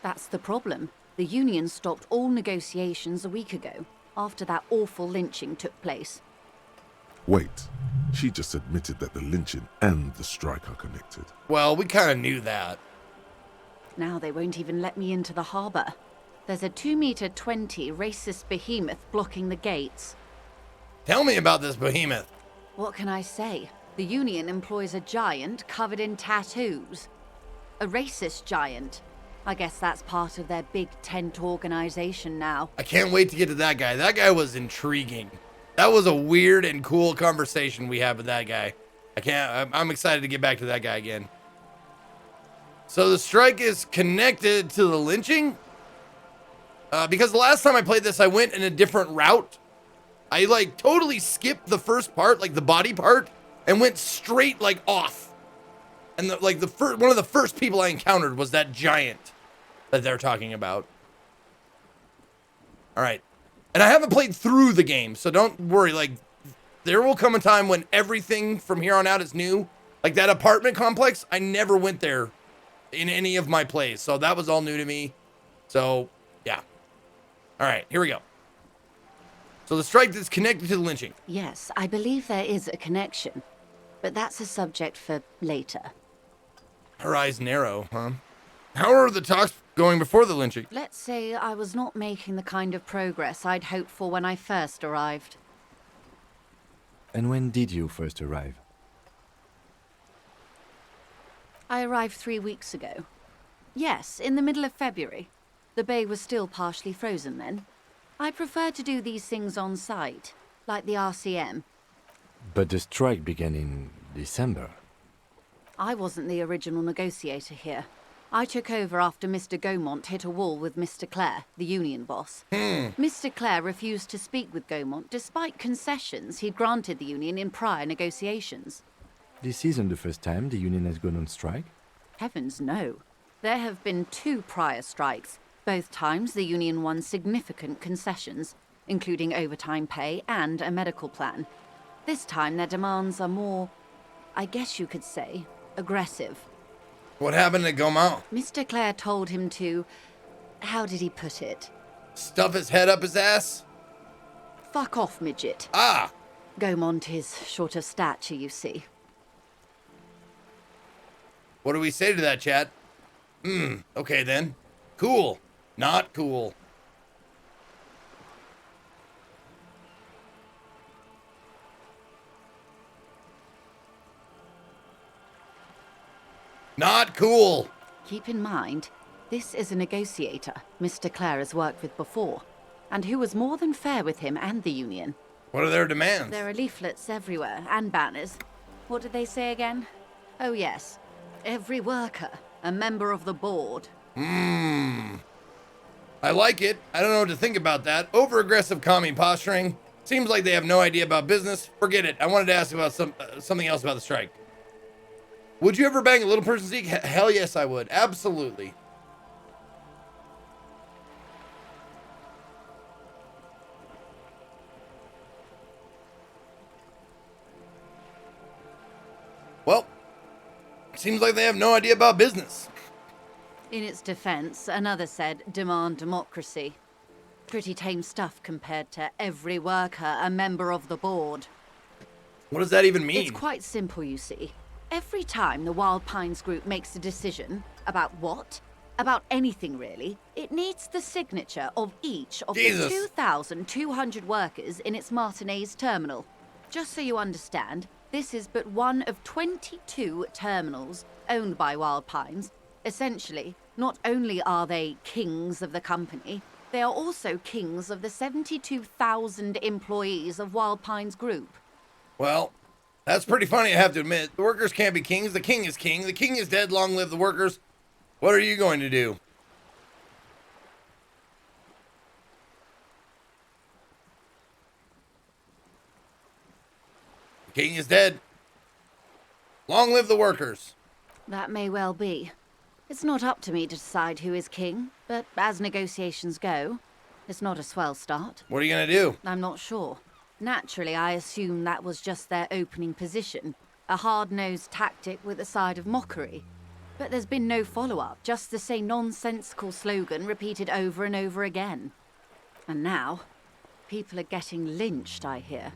That's the problem. The union stopped all negotiations a week ago, after that awful lynching took place. Wait, she just admitted that the lynching and the strike are connected. Well, we kind of knew that. Now they won't even let me into the harbor. There's a 2-meter-20 racist behemoth blocking the gates. Tell me about this behemoth. What can I say? The union employs a giant covered in tattoos. A racist giant. I guess that's part of their big tent organization now. I can't wait to get to that guy. That guy was intriguing. That was a weird and cool conversation we had with that guy. I'm excited to get back to that guy again. So the strike is connected to the lynching? Because the last time I played this, I went in a different route. I like totally skipped the first part, like the body part, and went straight like off. And one of the first people I encountered was that giant that they're talking about. All right. And I haven't played through the game, so don't worry. Like, there will come a time when everything from here on out is new. Like that apartment complex, I never went there in any of my plays. So that was all new to me. So, yeah. All right, here we go. So the strike is connected to the lynching. Yes, I believe there is a connection. But that's a subject for later. Her eyes narrow, huh? How are the talks going before the lynching? Let's say I was not making the kind of progress I'd hoped for when I first arrived. And when did you first arrive? I arrived 3 weeks ago. Yes, in the middle of February. The bay was still partially frozen then. I prefer to do these things on site, like the RCM. But the strike began in December. I wasn't the original negotiator here. I took over after Mr. Gaumont hit a wall with Mr. Clare, the union boss. Mr. Clare refused to speak with Gaumont despite concessions he'd granted the union in prior negotiations. This isn't the first time the union has gone on strike. Heavens no. There have been 2 prior strikes. Both times the union won significant concessions, including overtime pay and a medical plan. This time their demands are more, I guess you could say, aggressive. What happened to Gaumont? Mr. Clare told him to, how did he put it? Stuff his head up his ass? Fuck off, midget. Ah! Gaumont is short of stature, you see. What do we say to that, chat? Okay then. Cool. Not cool. Not cool. Keep in mind, This is a negotiator Mr. Clare has worked with before, and who was more than fair with him and the union. What are their demands? There are leaflets everywhere, and banners. What did they say again? Oh yes, every worker, a member of the board. I like it. I don't know what to think about that. Over-aggressive commie posturing. Seems like they have no idea about business. Forget it. I wanted to ask about something else about the strike. Would you ever bang a little person, Zeke? Hell yes, I would. Absolutely. Well, seems like they have no idea about business. In its defense, another said, demand democracy. Pretty tame stuff compared to every worker, a member of the board. What does that even mean? It's quite simple, you see. Every time the Wild Pines group makes a decision about what? About anything, really, it needs the signature of each of the 2,200 workers in its Martinez terminal. Just so you understand, this is but one of 22 terminals owned by Wild Pines. Essentially, not only are they kings of the company, they are also kings of the 72,000 employees of Wild Pines Group. Well, that's pretty funny, I have to admit. The workers can't be kings. The king is king. The king is dead. Long live the workers. What are you going to do? The king is dead. Long live the workers. That may well be. It's not up to me to decide who is king, but as negotiations go, it's not a swell start. What are you going to do? I'm not sure. Naturally, I assume that was just their opening position, a hard-nosed tactic with a side of mockery. But there's been no follow-up, just the same nonsensical slogan repeated over and over again. And now, people are getting lynched, I hear.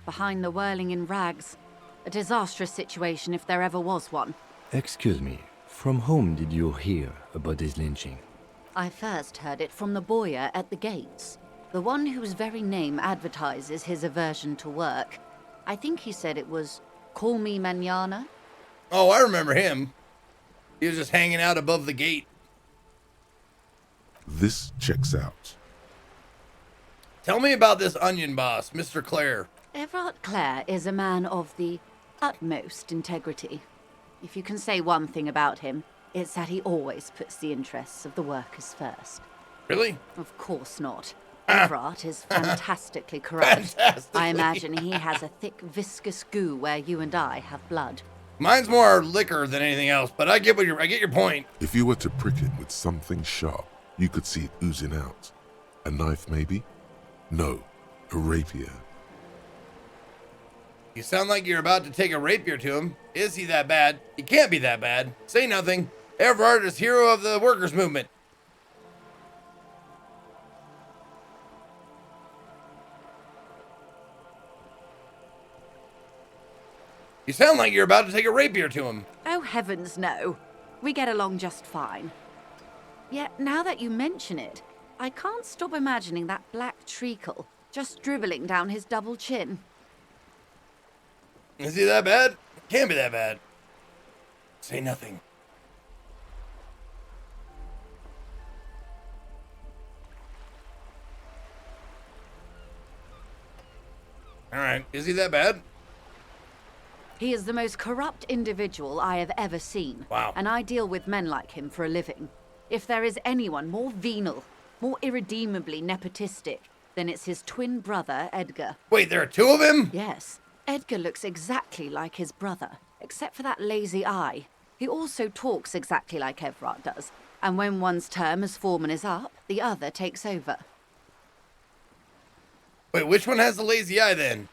Behind the whirling in rags. A disastrous situation if there ever was one. Excuse me, from whom did you hear about this lynching? I first heard it from the bowyer at the gates. The one whose very name advertises his aversion to work. I think he said it was, "Call me mañana." Oh, I remember him. He was just hanging out above the gate. This checks out. Tell me about this onion boss, Mr. Clare. Everard Clare is a man of the utmost integrity. If you can say one thing about him, it's that he always puts the interests of the workers first. Really? Of course not. Everard is fantastically corrupt. I imagine he has a thick, viscous goo where you and I have blood. Mine's more liquor than anything else, but I get your point. If you were to prick it with something sharp, you could see it oozing out. A knife, maybe? No, a rapier. You sound like you're about to take a rapier to him. Is he that bad? He can't be that bad. Say nothing. Everard is hero of the workers' movement. You sound like you're about to take a rapier to him. Oh, heavens no. We get along just fine. Yet, now that you mention it, I can't stop imagining that black treacle just dribbling down his double chin. Is he that bad? Can't be that bad. Say nothing. Alright, is he that bad? He is the most corrupt individual I have ever seen. Wow. And I deal with men like him for a living. If there is anyone more venal, more irredeemably nepotistic, then it's his twin brother, Edgar. Wait, there are two of him? Yes. Edgar looks exactly like his brother, except for that lazy eye. He also talks exactly like Everard does. And when one's term as foreman is up, the other takes over. Wait, which one has the lazy eye then?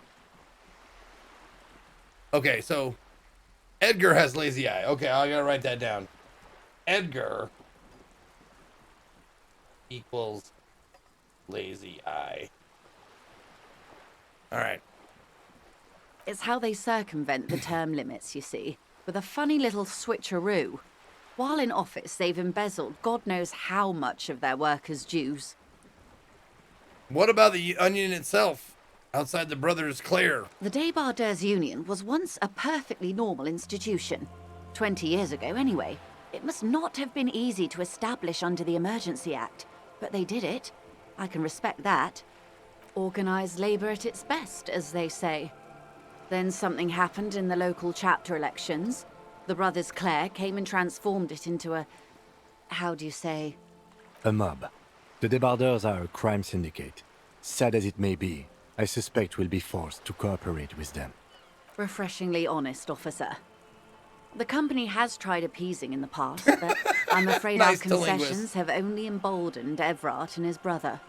Okay, so Edgar has lazy eye. Okay, I gotta write that down. Edgar equals lazy eye. All right. It's how they circumvent the term limits, you see, with a funny little switcheroo. While in office, they've embezzled God knows how much of their workers' dues. What about the Onion itself? Outside the Brothers Clare. The Debarders Union was once a perfectly normal institution. 20 years ago, anyway. It must not have been easy to establish under the Emergency Act, but they did it. I can respect that. Organized labor at its best, as they say. Then something happened in the local chapter elections. The brothers Clare came and transformed it into a... how do you say? A mob. The debardeurs are a crime syndicate. Sad as it may be, I suspect we'll be forced to cooperate with them. Refreshingly honest, officer. The company has tried appeasing in the past, but I'm afraid Nice our to linguist. concessions have only emboldened Everard and his brother.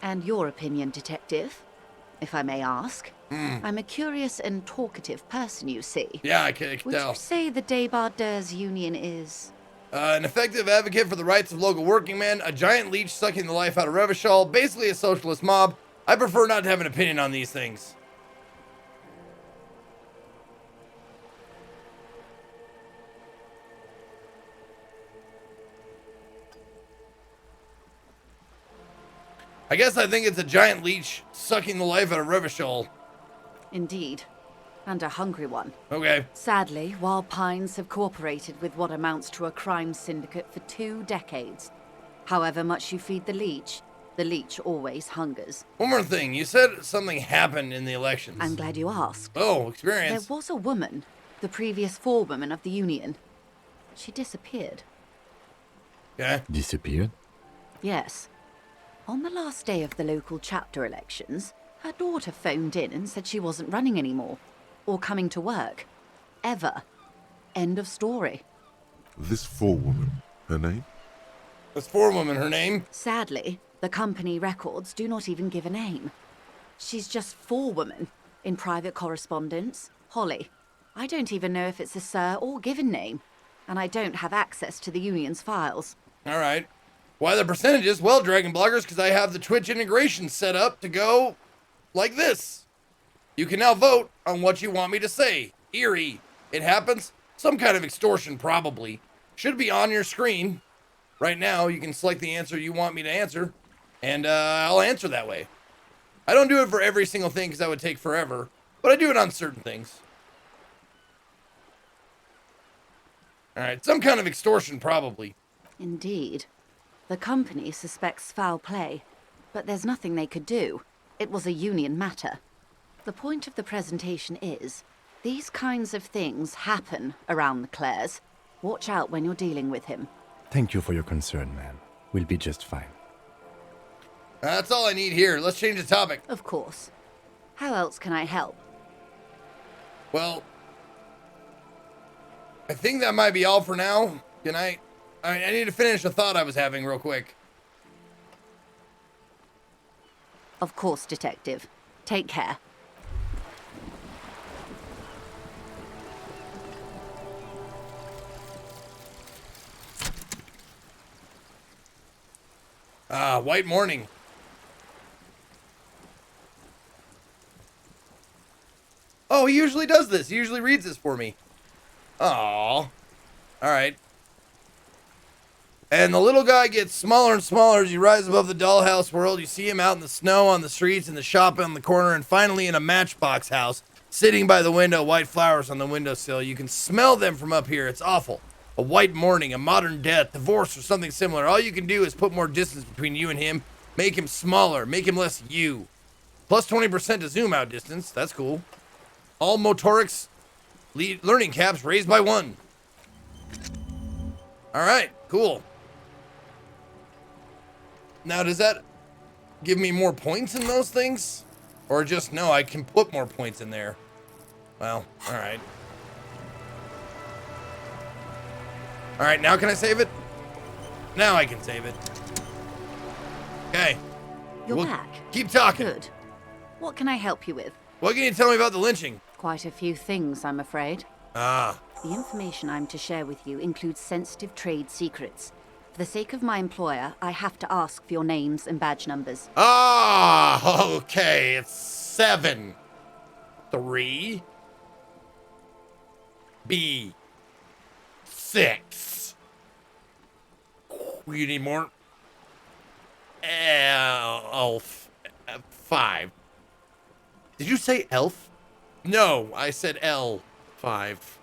And your opinion, Detective, if I may ask? I'm a curious and talkative person, you see. Yeah, I can Would tell. you say the Debardeurs Union is... An effective advocate for the rights of local working men, a giant leech sucking the life out of Revachol, basically a socialist mob. I prefer not to have an opinion on these things. I guess I think it's a giant leech sucking the life out of Revachol. Indeed. And a hungry one. Okay. Sadly, Wild Pines have cooperated with what amounts to a crime syndicate for 2 decades. However much you feed the leech always hungers. One more thing. You said something happened in the elections. I'm glad you asked. Oh, There experience. was a woman, the previous forewoman of the Union. She disappeared. Okay. Disappeared? Yes. On the last day of the local chapter elections, her daughter phoned in and said she wasn't running anymore. Or coming to work. Ever. End of story. This forewoman, her name? This forewoman, her name? Sadly, the company records do not even give a name. She's just forewoman in private correspondence, Holly. I don't even know if it's a sir or given name, and I don't have access to the union's files. All right. Why the percentages? Well, Dragon Bloggers, because I have the Twitch integration set up to go like this. You can now vote on what you want me to say. Eerie. It happens. Some kind of extortion, probably. Should be on your screen. Right now, you can select the answer you want me to answer, and I'll answer that way. I don't do it for every single thing because that would take forever, but I do it on certain things. All right, some kind of extortion, probably. Indeed. The company suspects foul play, but there's nothing they could do. It was a union matter. The point of the presentation is, these kinds of things happen around the Clares. Watch out when you're dealing with him. Thank you for your concern, ma'am. We'll be just fine. That's all I need here. Let's change the topic. Of course. How else can I help? Well, I think that might be all for now. Can I need to finish a thought I was having real quick. Of course, Detective. Take care. White Morning. Oh, he usually does this. He usually reads this for me. Aww. All right. And the little guy gets smaller and smaller as you rise above the dollhouse world. You see him out in the snow, on the streets, in the shop on the corner, and finally in a matchbox house, sitting by the window, white flowers on the windowsill. You can smell them from up here. It's awful. A white morning, a modern death, divorce, or something similar. All you can do is put more distance between you and him, make him smaller, make him less you. Plus 20% to zoom out distance. That's cool. All motorics learning caps raised by 1. All right, cool. Now, does that give me more points in those things? Or just, no, I can put more points in there. Well, all right. All right, now can I save it? Now I can save it. Okay. You're We'll back. keep talking. Good. What can I help you with? What can you tell me about the lynching? Quite a few things, I'm afraid. Ah, The information I'm to share with you includes sensitive trade secrets. For the sake of my employer, I have to ask for your names and badge numbers. Okay. It's 7 3 B 6. You need more? Elf 5. Did you say elf? No, I said L 5.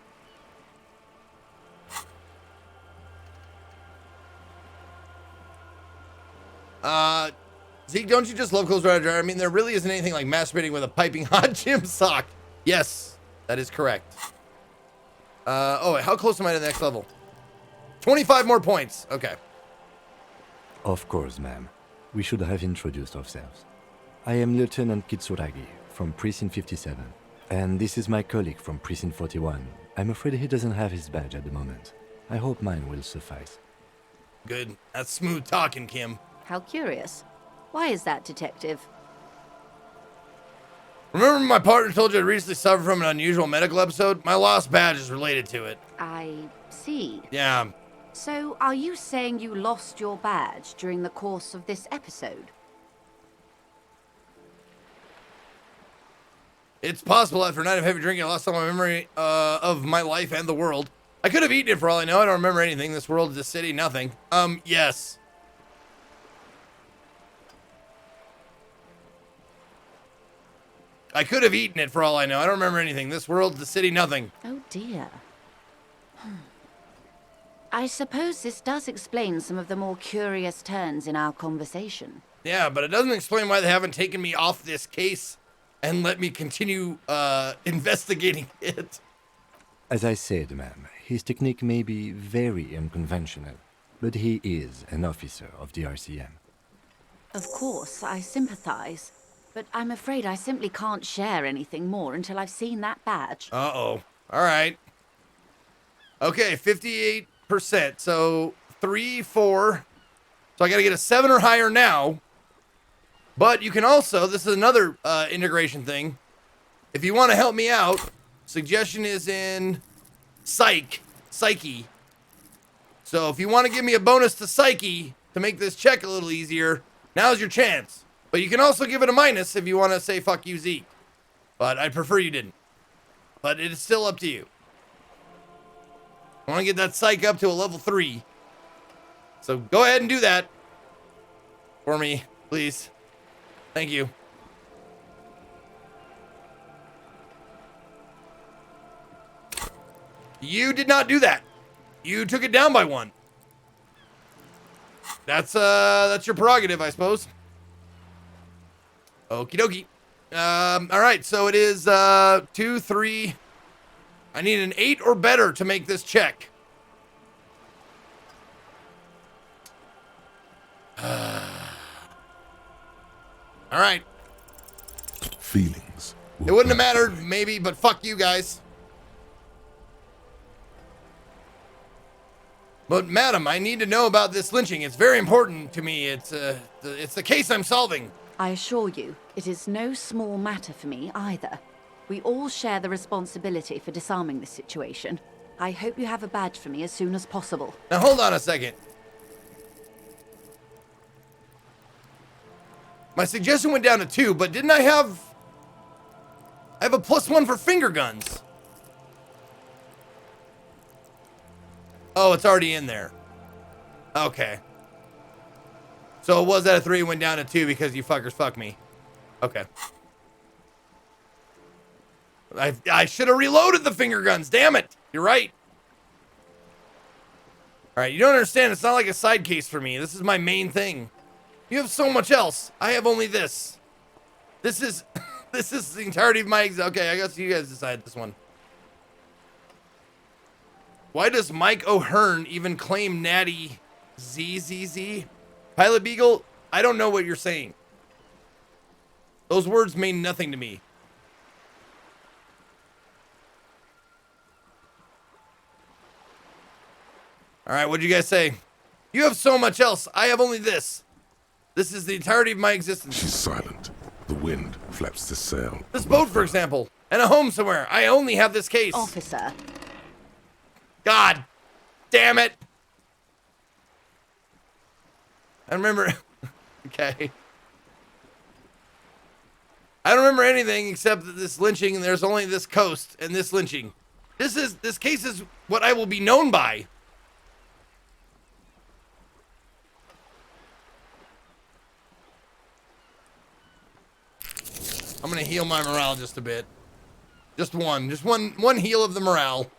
Zeke, don't you just love clothes right dryer? I mean, there really isn't anything like masturbating with a piping hot gym sock. Yes, that is correct. Oh, wait, how close am I to the next level? 25 more points. Okay. Of course, ma'am. We should have introduced ourselves. I am Lieutenant Kitsuragi from Precinct 57, and this is my colleague from Precinct 41. I'm afraid he doesn't have his badge at the moment. I hope mine will suffice. Good. That's smooth talking, Kim. How curious. Why is that, Detective? Remember my partner told you I recently suffered from an unusual medical episode? My lost badge is related to it. I see. Yeah. So, are you saying you lost your badge during the course of this episode? It's possible after a night of heavy drinking, I lost all my memory of my life and the world. I could have eaten it for all I know. I don't remember anything. This world, this city, nothing. Yes. I could have eaten it for all I know. I don't remember anything. This world, the city, nothing. Oh dear. I suppose this does explain some of the more curious turns in our conversation. Yeah, but it doesn't explain why they haven't taken me off this case and let me continue investigating it. As I said, ma'am, his technique may be very unconventional, but he is an officer of the RCM. Of course, I sympathize, but I'm afraid I simply can't share anything more until I've seen that badge. Uh-oh. All right. Okay, 58%. So 3, 4. So I got to get a 7 or higher now. But you can also, this is another integration thing. If you want to help me out, suggestion is in Psyche. So if you want to give me a bonus to Psyche to make this check a little easier, now's your chance. But you can also give it a minus if you want to say fuck you, Zeke. But I'd prefer you didn't. But it is still up to you. I want to get that Psyche up to a level 3. So go ahead and do that for me, please. Thank you. You did not do that. You took it down by 1. That's your prerogative, I suppose. Okie dokie. All right, so it is 2, 3. I need an 8 or better to make this check. All right. Feelings. It wouldn't have mattered, maybe, but fuck you guys. But, madam, I need to know about this lynching. It's very important to me. It's the case I'm solving. I assure you, it is no small matter for me either. We all share the responsibility for disarming this situation. I hope you have a badge for me as soon as possible. Now, hold on a second. My suggestion went down to 2, but didn't I have a +1 for finger guns? Oh, it's already in there. Okay. So it was at a 3, went down to 2 because you fuckers fuck me. Okay. I should have reloaded the finger guns. Damn it. You're right. All right, you don't understand. It's not like a side case for me. This is my main thing. You have so much else. I have only this. This is this is the entirety of my okay, I guess you guys decide this one. Why does Mike O'Hearn even claim Natty ZZZ? Pilot Beagle, I don't know what you're saying. Those words mean nothing to me. All right, what'd you guys say? You have so much else. I have only this. This is the entirety of my existence. She's silent. The wind flaps the sail. This boat, for example, and a home somewhere. I only have this case. Officer. God damn it. I remember. Okay. I don't remember anything except that this lynching, and there's only this coast and this lynching. This case is what I will be known by. I'm gonna heal my morale just a bit. Just one heal of the morale.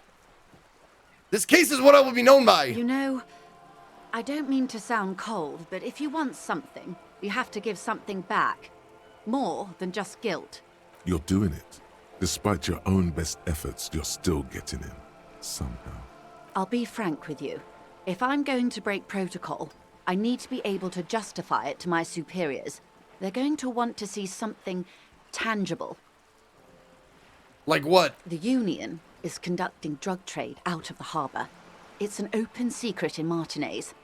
This case is what I will be known by. You know, I don't mean to sound cold, but if you want something, You have to give something back. More than just guilt. You're doing it. Despite your own best efforts, you're still getting in. Somehow. I'll be frank with you. If I'm going to break protocol, I need to be able to justify it to my superiors. They're going to want to see something tangible. Like what? The Union is conducting drug trade out of the harbor. It's an open secret in Martinez.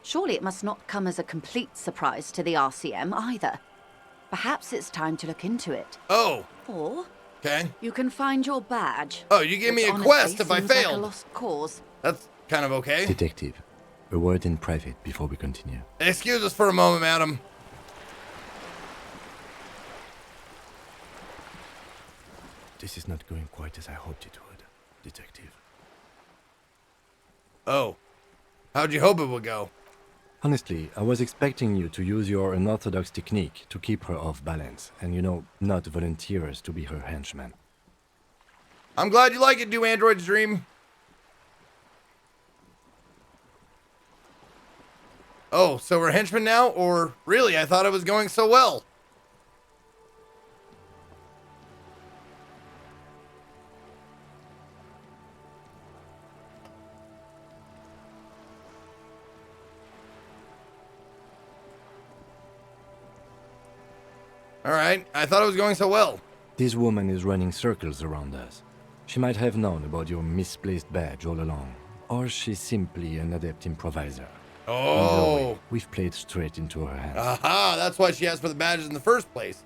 Surely it must not come as a complete surprise to the RCM either. Perhaps it's time to look into it. Oh. Or Okay. you can find your badge. Oh, you gave me which a honestly quest if I seems like failed. a lost cause. That's kind of okay. Detective, a word in private before we continue. Excuse us for a moment, madam. This is not going quite as I hoped it would, Detective. Oh. How'd you hope it would go? Honestly, I was expecting you to use your unorthodox technique to keep her off balance, and not volunteer us to be her henchman. I'm glad you like it, Do Android's Dream. Oh, so we're henchmen now? Or really, I thought it was going so well. Alright, I thought it was going so well. This woman is running circles around us. She might have known about your misplaced badge all along, or she's simply an adept improviser. Either way, Oh. we've played straight into her hands. Aha, that's why she asked for the badges in the first place.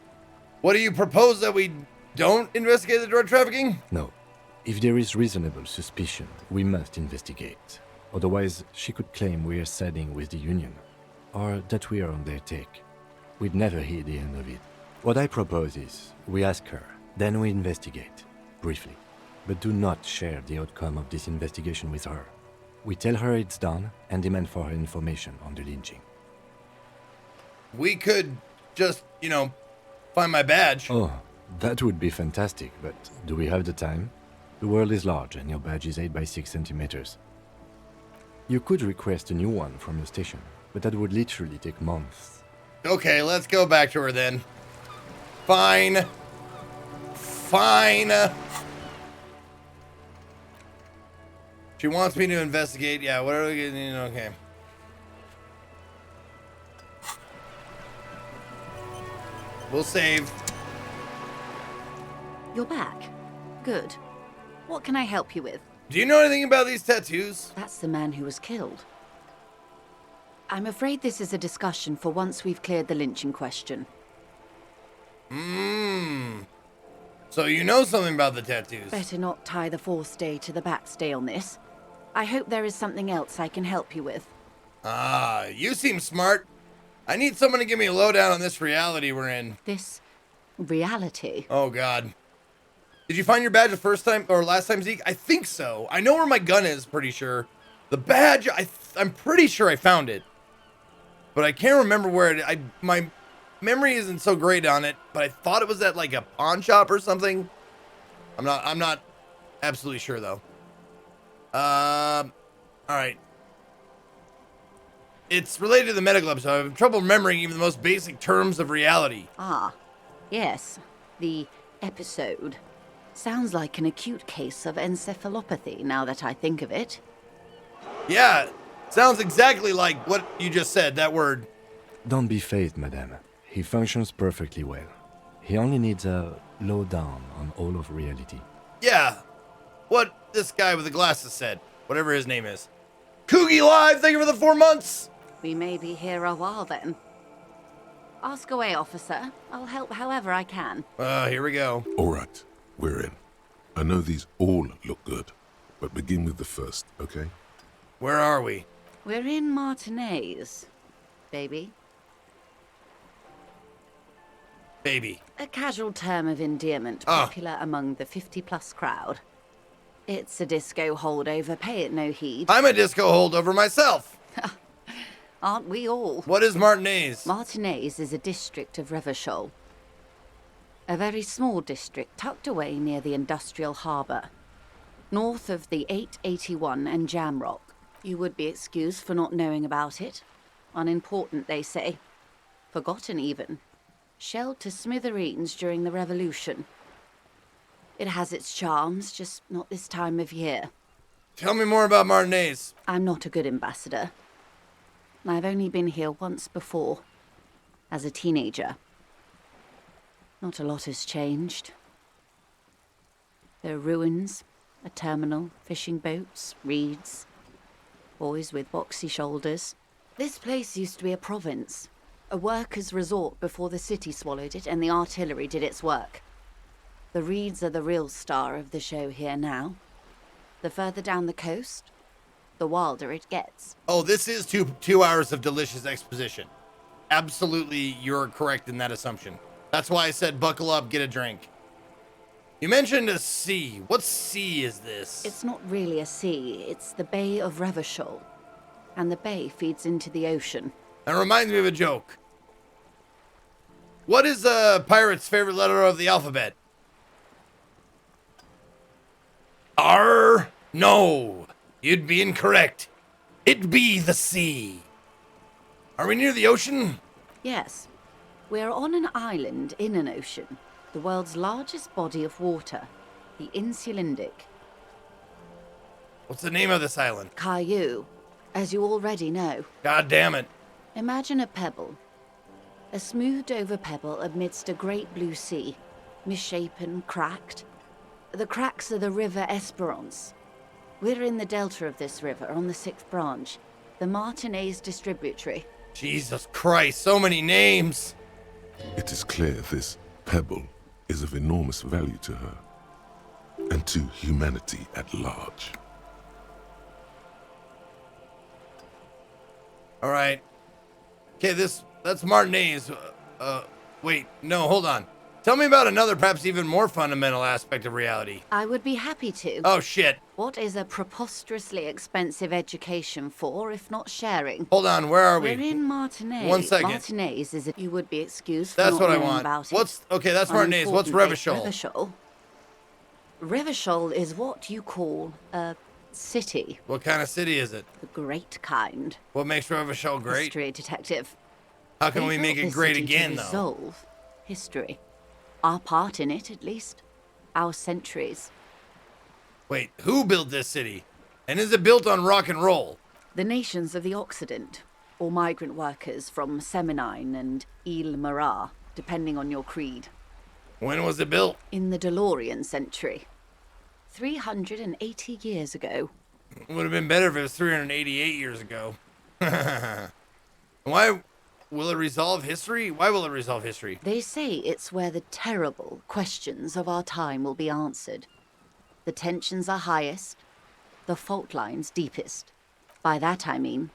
What do you propose that we don't investigate the drug trafficking? No. If there is reasonable suspicion, we must investigate. Otherwise, she could claim we're siding with the Union, or that we are on their take. We'd never hear the end of it. What I propose is, we ask her, then we investigate, briefly. But do not share the outcome of this investigation with her. We tell her it's done, and demand for her information on the lynching. We could just, find my badge. Oh, that would be fantastic, but do we have the time? The world is large, and your badge is 8 by 6 centimeters. You could request a new one from your station, but that would literally take months. Okay, let's go back to her then. Fine. She wants me to investigate. Yeah, what are we getting? Okay. We'll save. You're back. Good. What can I help you with? Do you know anything about these tattoos? That's the man who was killed. I'm afraid this is a discussion for once we've cleared the lynching question. So you know something about the tattoos? Better not tie the forestay to the backstay on this. I hope there is something else I can help you with. Ah, you seem smart. I need someone to give me a lowdown on this reality we're in. This reality? Oh, God. Did you find your badge the first time or last time, Zeke? I think so. I know where my gun is, pretty sure. The badge, I'm pretty sure I found it. But I can't remember where it... My memory isn't so great on it, but I thought it was at, like, a pawn shop or something. I'm not absolutely sure, though. Alright. It's related to the medical episode. I have trouble remembering even the most basic terms of reality. Ah, yes. The episode. Sounds like an acute case of encephalopathy, now that I think of it. Yeah, sounds exactly like what you just said, that word. Don't be phased, madame. He functions perfectly well. He only needs a lowdown on all of reality. Yeah, what this guy with the glasses said, whatever his name is. Coogie Live, thank you for the 4 months. We may be here a while then. Ask away, officer. I'll help however I can. Here we go. All right, we're in. I know these all look good, but begin with the first, okay? Where are we? We're in Martinez, baby. Baby. A casual term of endearment Ah. popular among the 50-plus crowd. It's a disco holdover, pay it no heed. I'm a disco holdover myself. Aren't we all? What is Martinez? Martinez is a district of Revachol. A very small district tucked away near the industrial harbour. North of the 881 and Jamrock. You would be excused for not knowing about it. Unimportant, they say. forgotten even, shelled to smithereens during the Revolution. It has its charms, just not this time of year. Tell me more about Martinez. I'm not a good ambassador. I've only been here once before, as a teenager. Not a lot has changed. There are ruins, a terminal, fishing boats, reeds, boys with boxy shoulders. This place used to be a province, a workers' resort before the city swallowed it and the artillery did its work. The reeds are the real star of the show here now. The further down the coast, the wilder it gets. Oh, this is two hours of delicious exposition. Absolutely, you're correct in that assumption. That's why I said buckle up, get a drink. You mentioned a sea. What sea is this? It's not really a sea, it's the Bay of Revachol. And the bay feeds into the ocean. That reminds me of a joke. What is a pirate's favorite letter of the alphabet? R? No, you'd be incorrect. It'd be the sea. Are we near the ocean? Yes. We're on an island in an ocean, the world's largest body of water, the Insulindic. What's the name of this island? Caillou, as you already know. God damn it. Imagine a pebble. A smoothed over pebble amidst a great blue sea, misshapen, cracked. The cracks are the River Esperance. We're in the delta of this river, on the 6th branch, the Martinez Distributary. Jesus Christ, so many names. It is clear this pebble is of enormous value to her and to humanity at large. All right. Okay, that's Martinez. Wait, no, hold on. Tell me about another, perhaps even more fundamental aspect of reality. I would be happy to. Oh, shit. What is a preposterously expensive education for, if not sharing? Hold on, where are we? We're in Martinez. 1 second. Martinez is you would be excused for That's not what I knowing want. about it. What's okay? That's Martinez. What's Unimportant, Revachol? Revachol is what you call a city. What kind of city is it? The great kind. What makes Revachol great? History detective. How can They we make built it this great city again, to though? resolve history. Our part in it, at least. Our centuries. Wait, who built this city? And is it built on rock and roll? The nations of the Occident, or migrant workers from Seminine and Ile Marat, depending on your creed. When was it built? In the DeLorean century. 380 years ago. It would have been better if it was 388 years ago. Why will it resolve history? Why will it resolve history? They say it's where the terrible questions of our time will be answered. The tensions are highest, the fault lines deepest. By that I mean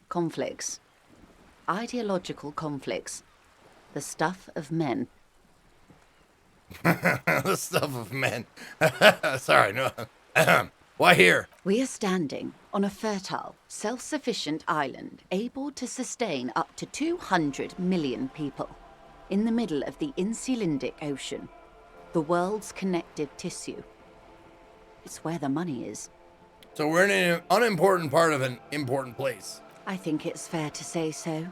conflicts. Ideological conflicts. The stuff of men. The stuff of men. Sorry, no. Why here? We are standing on a fertile, self-sufficient island able to sustain up to 200 million people in the middle of the Insulindic Ocean, the world's connective tissue. It's where the money is. So we're in an unimportant part of an important place. I think it's fair to say so.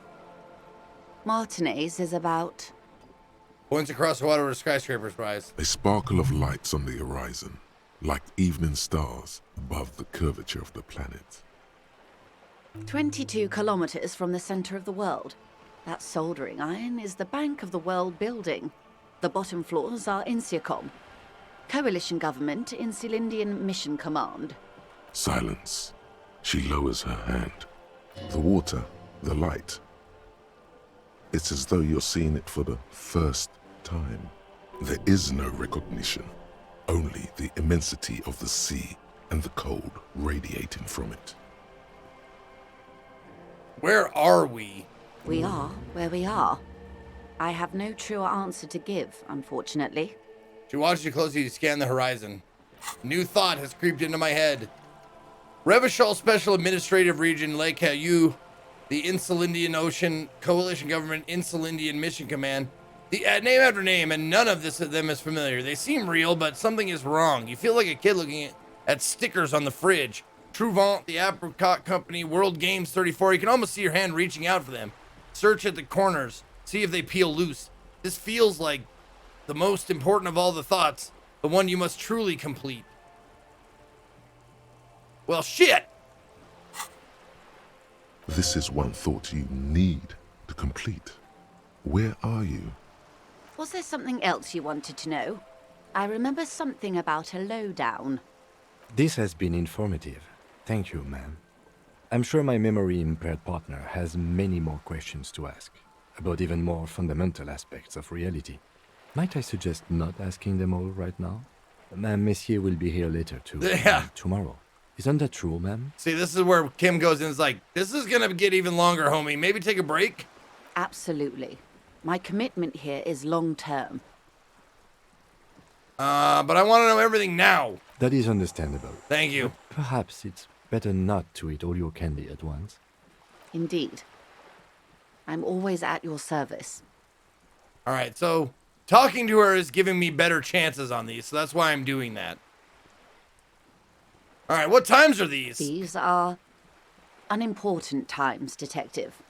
Martinez is about... Points across the water where skyscrapers rise. A sparkle of lights on the horizon, like evening stars above the curvature of the planet. 22 kilometers from the center of the world. That soldering iron is the bank of the world building. The bottom floors are Insiacom. Coalition government, Insulindian Mission Command. Silence. She lowers her hand. The water, the light. It's as though you're seeing it for the first time. There is no recognition, only the immensity of the sea and the cold radiating from it. Where are we? We are where we are. I have no truer answer to give, unfortunately. She watched you closely to scan the horizon. New thought has creeped into my head. Revachol Special Administrative Region, Lake Caillou, the Insulindian Ocean Coalition Government Insulindian Mission Command. The name after name, and none of them is familiar. They seem real, but something is wrong. You feel like a kid looking at stickers on the fridge. Trouvant, the Apricot Company, World Games 34. You can almost see your hand reaching out for them. Search at the corners. See if they peel loose. This feels like the most important of all the thoughts. The one you must truly complete. Well, shit! This is one thought you need to complete. Where are you? Was there something else you wanted to know? I remember something about a lowdown. This has been informative. Thank you, ma'am. I'm sure my memory-impaired partner has many more questions to ask, about even more fundamental aspects of reality. Might I suggest not asking them all right now? Ma'am, Messier will be here later too. Yeah. Tomorrow. Isn't that true, ma'am? See, this is where Kim goes in and is like, this is gonna get even longer, homie. Maybe take a break? Absolutely. My commitment here is long-term. But I want to know everything now. That is understandable. Thank you. Perhaps it's better not to eat all your candy at once. Indeed. I'm always at your service. All right, so talking to her is giving me better chances on these, so that's why I'm doing that. All right, what times are these? These are unimportant times, Detective.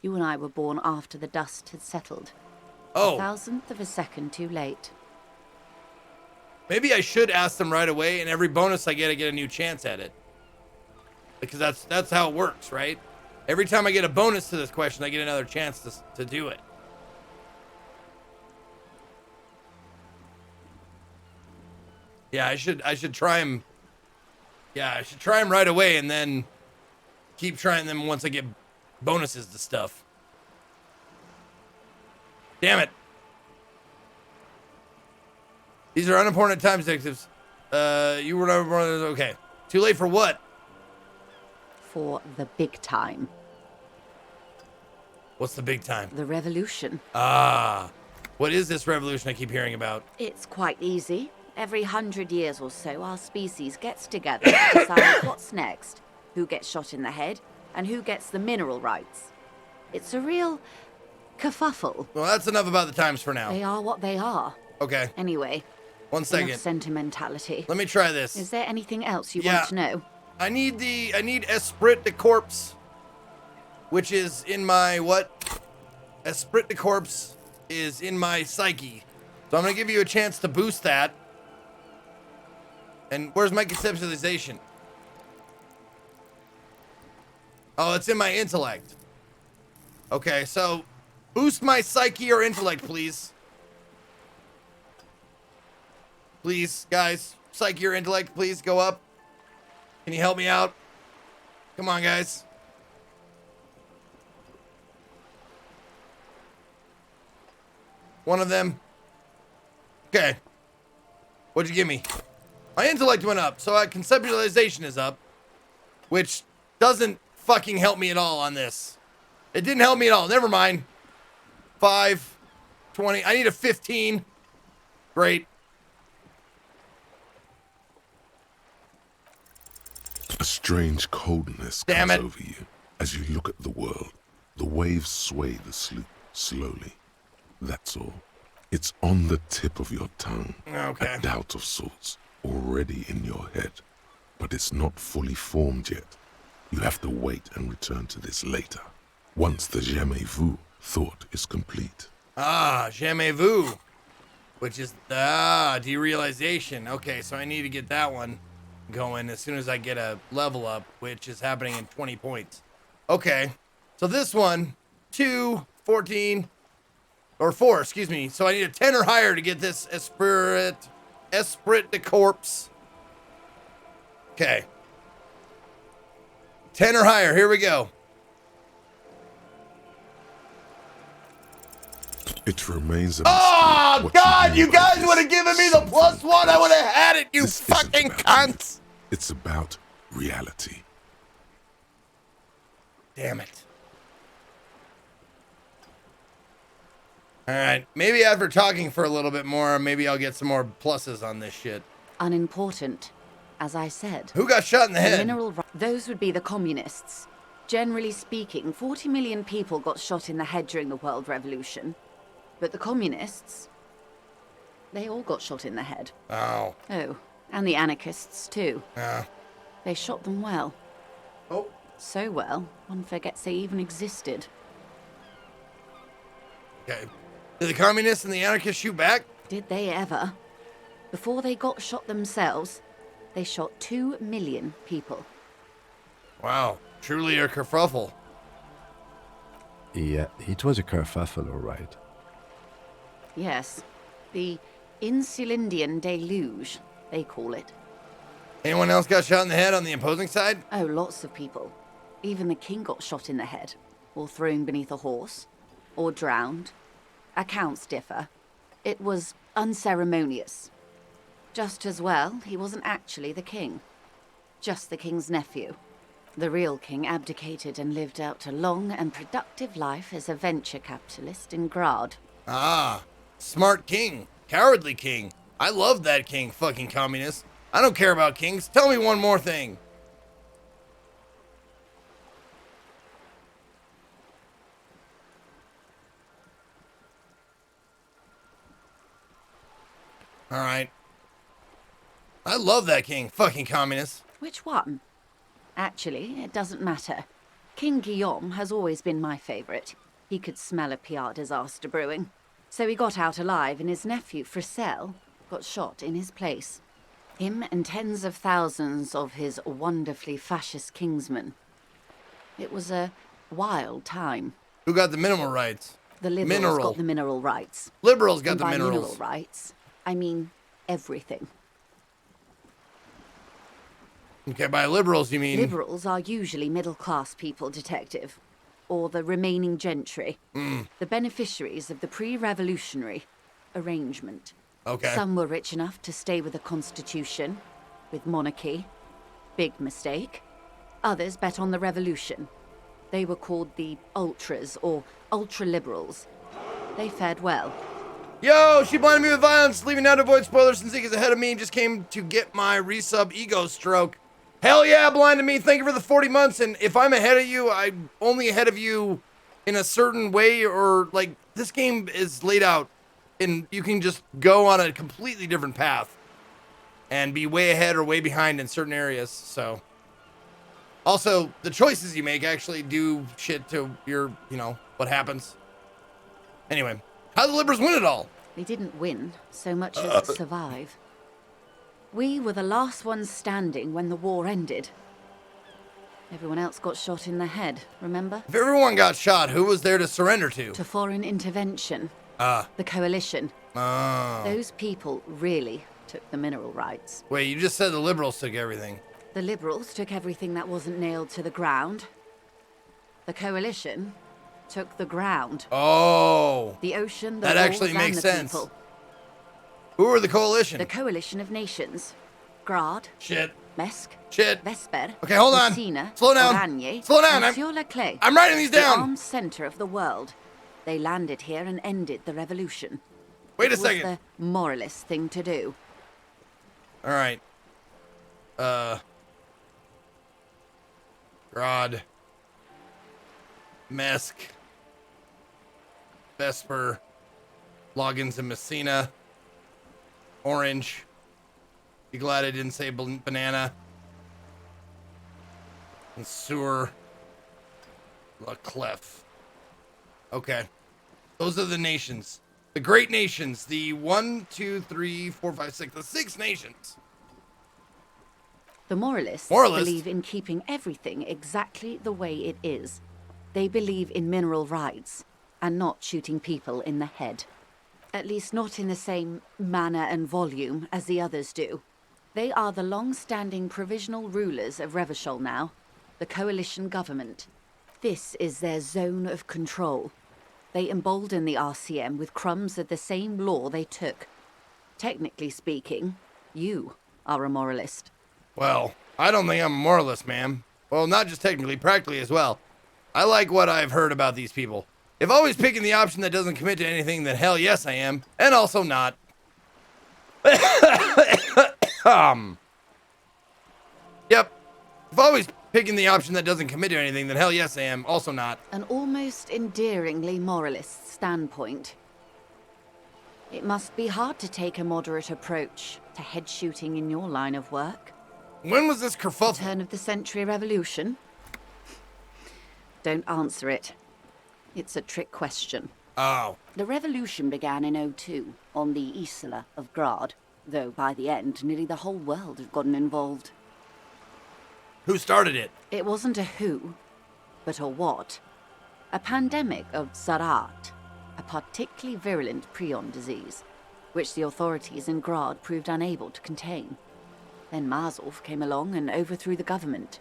You and I were born after the dust had settled. Oh. A thousandth of a second too late. Maybe I should ask them right away, and every bonus I get a new chance at it. Because that's how it works, right? Every time I get a bonus to this question, I get another chance to do it. Yeah, I should try them. Yeah, I should try them right away, and then keep trying them once I get bonuses to stuff. Damn it. These are unimportant time detectives. You were never born. Okay. Too late for what? For the big time. What's the big time? The revolution. Ah. What is this revolution I keep hearing about? It's quite easy. Every 100 years or so, our species gets together to decide what's next, who gets shot in the head, and who gets the mineral rights. It's a real kerfuffle. Well, that's enough about the times for now. They are what they are. Okay. Anyway. One second. Enough sentimentality. Let me try this. Is there anything else you want to know? I need Esprit de Corpse, which is in my what? Esprit de Corpse is in my psyche. So I'm going to give you a chance to boost that. And where's my conceptualization? Oh, it's in my intellect. Okay, so boost my psyche or intellect, please. Please, guys. Psyche or intellect, please go up. Can you help me out? Come on, guys. One of them. Okay. What'd you give me? My intellect went up, so conceptualization is up. Which doesn't fucking help me at all on this. It didn't help me at all. Never mind. 5, 20. I need a 15. Great. A strange coldness comes over you as you look at the world. The waves sway the sloop slowly. That's all. It's on the tip of your tongue. Okay. A doubt of sorts already in your head. But it's not fully formed yet. You have to wait and return to this later. Once the jamais vu thought is complete. Ah, jamais vu. Which is, derealization. Okay, so I need to get that one going as soon as I get a level up, which is happening in 20 points. Okay, so this one, 2, 14, or 4, excuse me. So I need a 10 or higher to get this Esprit de Corpse. Okay. 10 or higher, here we go. It remains a Oh, mystery what God, you you mean by guys this would have given me the something +1. I would have had it, you This isn't fucking about cunts. you. It's about reality. Damn it. All right, maybe after talking for a little bit more, maybe I'll get some more pluses on this shit. Unimportant, as I said. Who got shot in the The head? mineral those would be the communists. Generally speaking, 40 million people got shot in the head during the World Revolution. But the communists, they all got shot in the head. Oh. Oh, and the anarchists too. Yeah. They shot them well. Oh. So well, one forgets they even existed. Okay. Did the communists and the anarchists shoot back? Did they ever? Before they got shot themselves, they shot 2 million people. Wow. Truly a kerfuffle. Yeah, it was a kerfuffle, all right. Yes. The Insulindian deluge, they call it. Anyone else got shot in the head on the opposing side? Oh, lots of people. Even the king got shot in the head, or thrown beneath a horse, or drowned. Accounts differ. It was unceremonious. Just as well, he wasn't actually the king. Just the king's nephew. The real king abdicated and lived out a long and productive life as a venture capitalist in Grad. Ah, smart king. Cowardly king. I love that king, fucking communist. I don't care about kings. Tell me one more thing. All right. I love that king, fucking communist. Which one? Actually, it doesn't matter. King Guillaume has always been my favorite. He could smell a PR disaster brewing. So he got out alive, and his nephew, Fricelle, got shot in his place. Him and tens of thousands of his wonderfully fascist kingsmen. It was a wild time. Who got the mineral rights? The liberals got the mineral rights. Liberals got And the by minerals. mineral rights, I mean everything. Okay, by liberals you mean... Liberals are usually middle-class people, Detective. Or the remaining gentry. The beneficiaries of the pre-revolutionary arrangement. Okay. Some were rich enough to stay with the Constitution, with monarchy. Big mistake. Others bet on the revolution. They were called the ultras, or ultra-liberals. They fared well. Yo, she blinded me with violence, leaving now to avoid spoilers since Zeke is ahead of me and just came to get my resub ego stroke. Hell yeah, blinded me. Thank you for the 40 months. And if I'm ahead of you, I'm only ahead of you in a certain way, or like this game is laid out and you can just go on a completely different path and be way ahead or way behind in certain areas. So also the choices you make actually do shit to your, you know, what happens. Anyway, how the liberals win it all? They didn't win so much as survive. We were the last ones standing when the war ended. Everyone else got shot in the head, remember? If everyone got shot, who was there to surrender to? To foreign intervention. The coalition. Those people really took the mineral rights. Wait, you just said the liberals took everything. The liberals took everything that wasn't nailed to the ground. The coalition took the ground. Oh. The ocean, the That walls, actually and makes the sense. people. Who are the coalition? The coalition of nations. Grad, Shit. Mesk, Shit. Vesper, Okay, hold on. Messina, Slow down. Oranje, Slow down. and Sur-le-Clay. I'm writing these The down. armed center of the world. They landed here and ended the revolution. Wait a It was second. the moralist thing to do. All right. Grad. Mesk. Vesper. Loggins and Messina. Orange. Be glad I didn't say banana. And Sewer. La Clef. Okay. Those are the nations. The great nations. The 1, 2, 3, 4, 5, 6. The 6 nations. The moralists Moralists? believe in keeping everything exactly the way it is. They believe in mineral rights and not shooting people in the head. At least not in the same manner and volume as the others do. They are the long-standing provisional rulers of Revachol now, the coalition government. This is their zone of control. They embolden the RCM with crumbs of the same law they took. Technically speaking, you are a moralist. Well, I don't think I'm a moralist, ma'am. Well, not just technically, practically as well. I like what I've heard about these people. If always picking the option that doesn't commit to anything, then hell yes I am. And also not. Yep. If always picking the option that doesn't commit to anything, then hell yes I am. Also not. An almost endearingly moralist standpoint. It must be hard to take a moderate approach to head shooting in your line of work. When was this kerfuffle? Turn of the century revolution? Don't answer it. It's a trick question. Oh. The revolution began in '02 on the Isla of Grad, though by the end, nearly the whole world had gotten involved. Who started it? It wasn't a who, but a what. A pandemic of Zarat, a particularly virulent prion disease, which the authorities in Grad proved unable to contain. Then Marzolf came along and overthrew the government.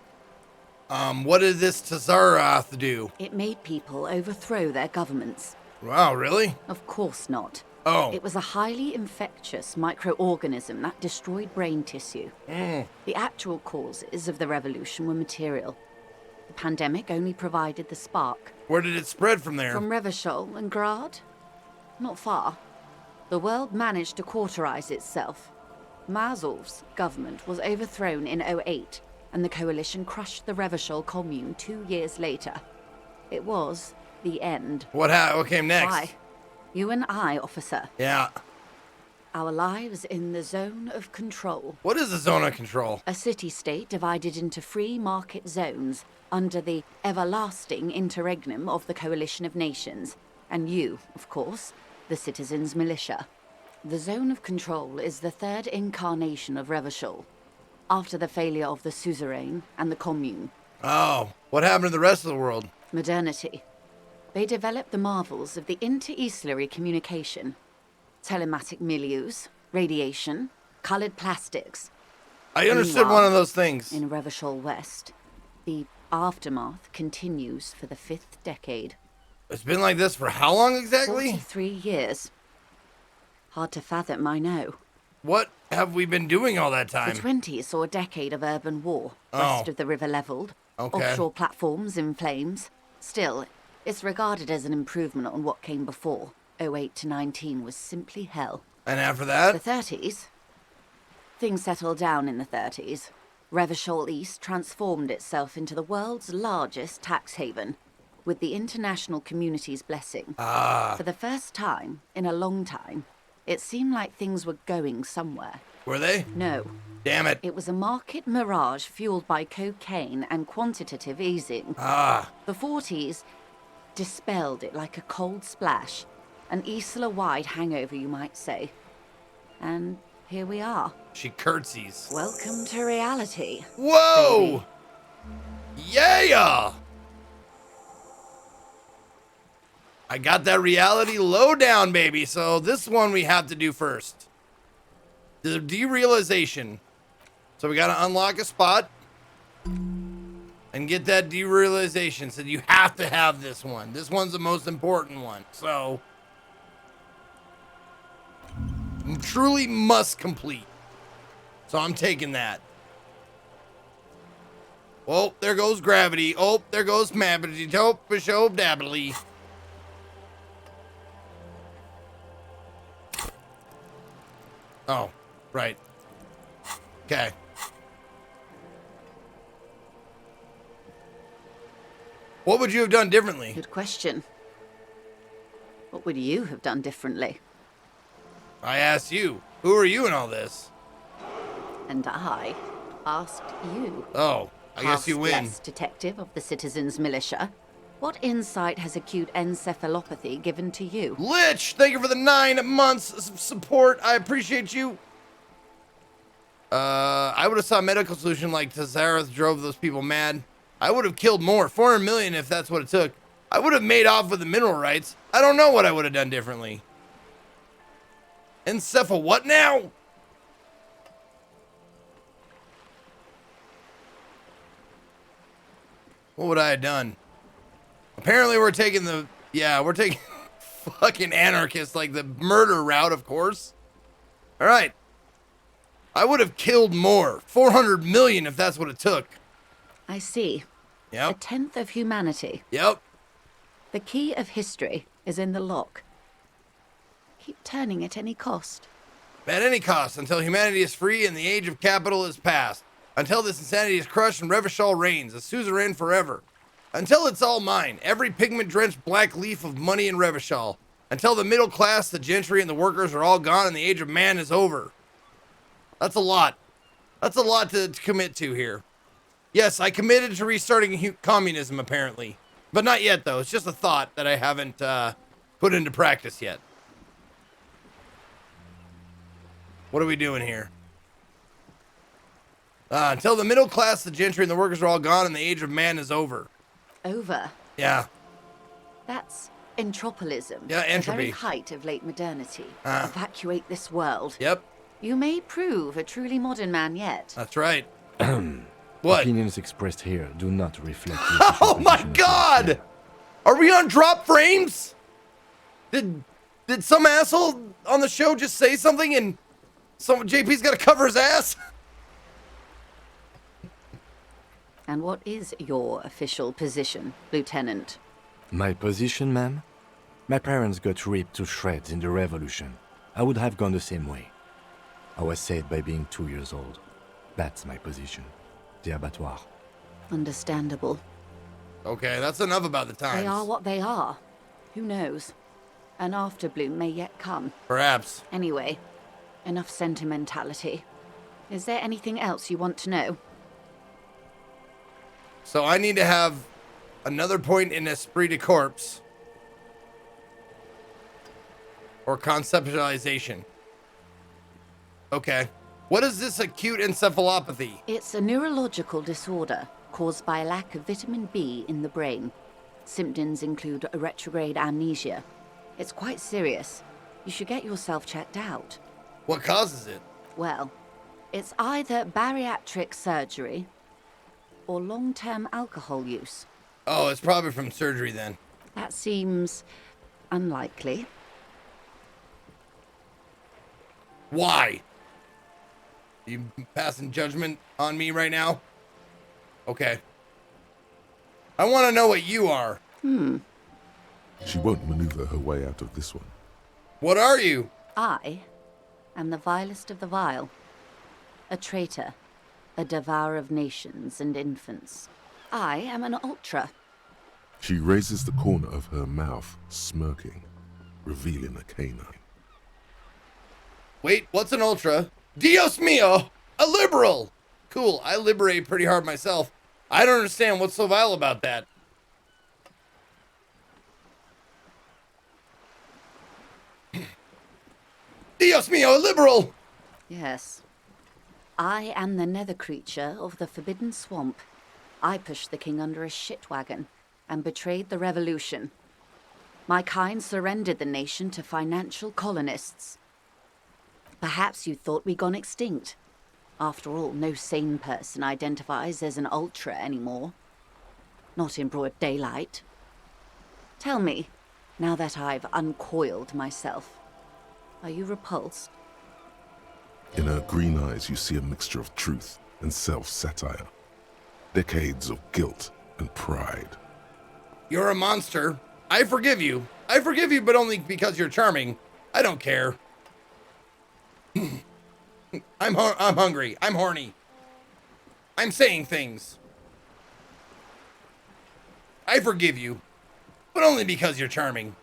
What did this Tazarath do? It made people overthrow their governments. Wow, really? Of course not. Oh. It was a highly infectious microorganism that destroyed brain tissue. The actual causes of the revolution were material. The pandemic only provided the spark. Where did it spread from there? From Revachol and Grad? Not far. The world managed to cauterize itself. Marzolf's government was overthrown in '08, and the coalition crushed the Revachol commune 2 years later. It was the end. What came next? Why? You and I, officer. Yeah. Our lives in the zone of control. What is the zone of control? A city-state divided into free market zones under the everlasting interregnum of the coalition of nations. And you, of course, the citizens' militia. The zone of control is the third incarnation of Revachol, after the failure of the suzerain and the commune. Oh, what happened to the rest of the world? Modernity. They developed the marvels of the inter-eslary communication. Telematic milieus, radiation, colored plastics. I understood Meanwhile, one of those things. In Revachol West, the aftermath continues for the 5th decade. It's been like this for how long exactly? 43 years. Hard to fathom, I know. What have we been doing all that time? The 20s saw a decade of urban war, Oh. west of the river leveled, Okay. offshore platforms in flames. Still, it's regarded as an improvement on what came before. '08 to '19 was simply hell. And after The that? 30s? Things settled down in the 30s. Revachol East transformed itself into the world's largest tax haven, with the international community's blessing. For the first time in a long time, it seemed like things were going somewhere. Were they? No, Damn it. it was a market mirage fueled by cocaine and quantitative easing. The 40s dispelled it like a cold splash, an Isla-wide hangover, you might say. And here we are. She curtsies. Welcome to reality. Whoa! Yeah! I got that reality lowdown, baby. So this one we have to do first. The derealization. So we got to unlock a spot and get that derealization. So you have to have this one. This one's the most important one. So truly must complete. So I'm taking that. Oh, there goes gravity. Oh, there goes mabbity. Tope, show, dabbly. Oh, right. Okay. What would you have done differently? Good question. What would you have done differently? I asked you. Who are you in all this? And I asked you. Oh, I guess you win. Past detective of the Citizens Militia. What insight has acute encephalopathy given to you? Lich, thank you for the 9 months of support. I appreciate you. I would have saw a medical solution like Tazarath drove those people mad. I would have killed more, 400 million if that's what it took. I would have made off with the mineral rights. I don't know what I would have done differently. Encephal what now? What would I have done? Apparently we're taking we're taking fucking anarchists, like the murder route, of course. All right. I would have killed more, 400 million if that's what it took. I see. A Yep. 10th of humanity. Yep. The key of history is in the lock. Keep turning at any cost. At any cost, until humanity is free and the age of capital is past. Until this insanity is crushed and Revachol reigns, a suzerain forever. Until it's all mine, every pigment-drenched black leaf of money in Revachol. Until the middle class, the gentry, and the workers are all gone and the age of man is over. That's a lot. That's a lot to commit to here. Yes, I committed to restarting communism, apparently. But not yet, though. It's just a thought that I haven't put into practice yet. What are we doing here? Until the middle class, the gentry, and the workers are all gone and the age of man is over. Over? Yeah. That's entropilism. Yeah, The entropy. very height of late modernity. Evacuate this world. Yep. You may prove a truly modern man yet. That's right. What? Opinions expressed here do not reflect the official Oh my position of God! the Are we on drop frames? Did some asshole on the show just say something and JP's got to cover his ass? And what is your official position, Lieutenant? My position, ma'am? My parents got ripped to shreds in the revolution. I would have gone the same way. I was saved by being 2 years old. That's my position. The abattoir. Understandable. Okay, that's enough about the times. They are what they are. Who knows? An afterbloom may yet come. Perhaps. Anyway, enough sentimentality. Is there anything else you want to know? So I need to have another point in esprit de corps. Or conceptualization. Okay. What is this acute encephalopathy? It's a neurological disorder caused by a lack of vitamin B in the brain. Symptoms include a retrograde amnesia. It's quite serious. You should get yourself checked out. What causes it? Well, it's either bariatric surgery or long-term alcohol use. Oh, it's probably from surgery then. That seems unlikely. Why? You passing judgment on me right now? Okay. I want to know what you are. She won't maneuver her way out of this one. What are you? I am the vilest of the vile. A traitor. A devourer of nations and infants. I am an ultra. She raises the corner of her mouth, smirking, revealing a canine. Wait, what's an ultra? Dios mio! A liberal! Cool, I liberate pretty hard myself. I don't understand what's so vile about that. Dios mio, a liberal! Yes. I am the nether creature of the Forbidden Swamp. I pushed the king under a shit wagon and betrayed the revolution. My kind surrendered the nation to financial colonists. Perhaps you thought we'd gone extinct. After all, no sane person identifies as an ultra anymore. Not in broad daylight. Tell me, now that I've uncoiled myself, are you repulsed? In her green eyes, you see a mixture of truth and self-satire. Decades of guilt and pride. You're a monster. I forgive you. I forgive you, but only because you're charming. I don't care. I'm hungry. I'm horny. I'm saying things. I forgive you, but only because you're charming.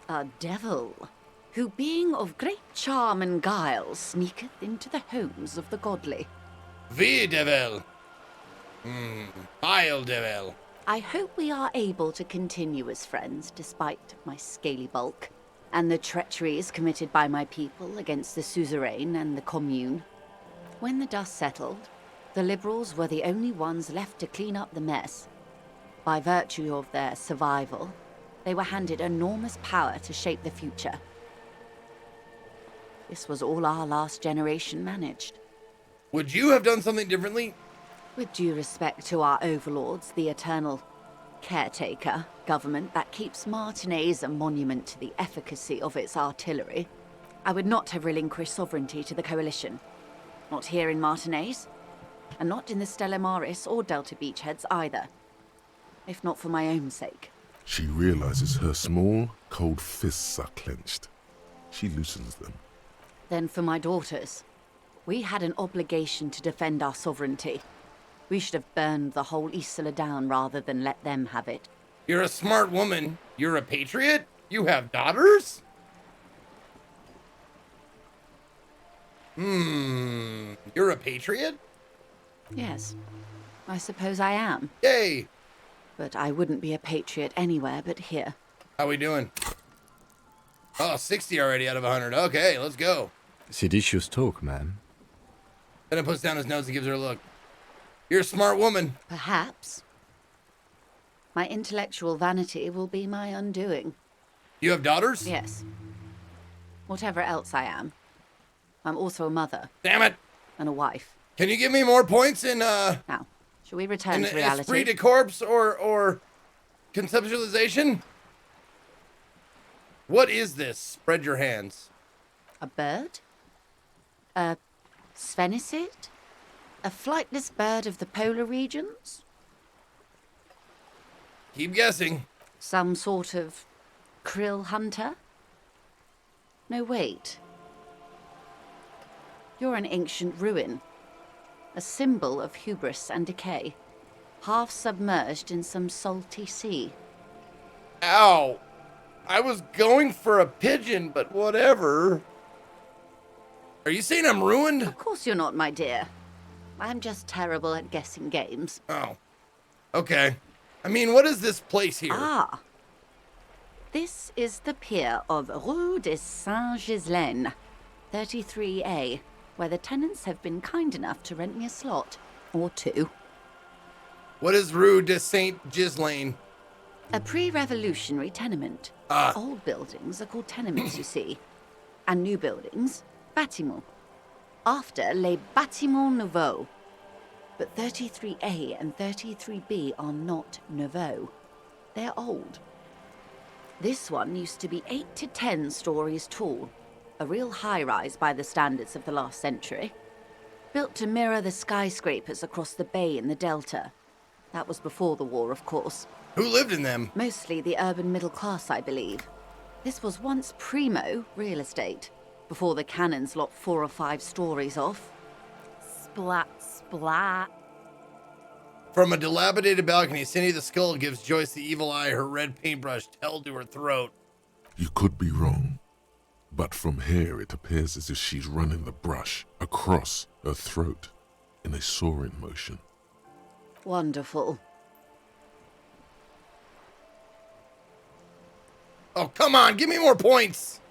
A devil, who being of great charm and guile, sneaketh into the homes of the godly. Vi devil. Vile devil. I hope we are able to continue as friends despite my scaly bulk and the treacheries committed by my people against the suzerain and the commune. When the dust settled, the liberals were the only ones left to clean up the mess. By virtue of their survival, they were handed enormous power to shape the future. This was all our last generation managed. Would you have done something differently? With due respect to our overlords, the eternal caretaker government that keeps Martinez a monument to the efficacy of its artillery, I would not have relinquished sovereignty to the coalition. Not here in Martinez, and not in the Stella Maris or Delta Beachheads either. If not for my own sake. She realizes her small, cold fists are clenched. She loosens them. Then for my daughters. We had an obligation to defend our sovereignty. We should have burned the whole Isla down rather than let them have it. You're a smart woman. You're a patriot? You have daughters? You're a patriot? Yes, I suppose I am. Yay! But I wouldn't be a patriot anywhere but here. How we doing? Oh, 60 already out of 100. Okay, let's go. Seditious talk, ma'am. Then it puts down his nose and gives her a look. You're a smart woman. Perhaps. My intellectual vanity will be my undoing. You have daughters? Yes. Whatever else I am, I'm also a mother. Damn it. And a wife. Can you give me more points in, Now, shall we return to reality? esprit de corps or conceptualization? What is this? Spread your hands. A bird? A sphenicid? A flightless bird of the polar regions? Keep guessing. Some sort of krill hunter? No, wait. You're an ancient ruin. A symbol of hubris and decay. Half submerged in some salty sea. Ow. I was going for a pigeon, but whatever. Are you saying I'm ruined? Of course you're not, my dear. I'm just terrible at guessing games. Oh. Okay. I mean, what is this place here? Ah. This is the pier of Rue de Saint-Ghislain, 33A, where the tenants have been kind enough to rent me a slot. Or two. What is Rue de Saint-Ghislain? A pre-revolutionary tenement. Ah. Old buildings are called tenements, you see. And new buildings, bâtiments. After les bâtiments nouveaux. But 33A and 33B are not nouveaux. They're old. This one used to be 8 to 10 stories tall. A real high-rise by the standards of the last century. Built to mirror the skyscrapers across the bay in the Delta. That was before the war, of course. Who lived in them? Mostly the urban middle class, I believe. This was once primo real estate, before the cannons lopped 4 or 5 stories off. Splat, splat. From a dilapidated balcony, Cindy the Skull gives Joyce the evil eye, her red paintbrush held to her throat. You could be wrong, but from here it appears as if she's running the brush across her throat in a soaring motion. Wonderful. Oh, come on, give me more points.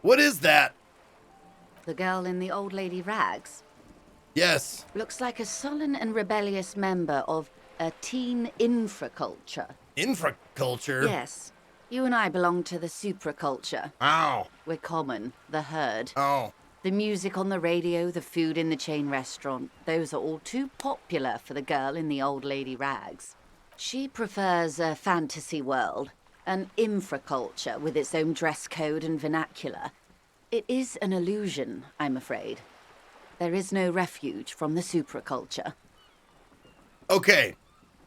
What is that? The girl in the old lady rags Yes. looks like a sullen and rebellious member of a teen infraculture. Infraculture? Yes. You and I belong to the supraculture. Ow. We're common, the herd. Oh. The music on the radio, the food in the chain restaurant, those are all too popular for the girl in the old lady rags. She prefers a fantasy world, an infraculture with its own dress code and vernacular. It is an illusion, I'm afraid. There is no refuge from the supraculture. Okay.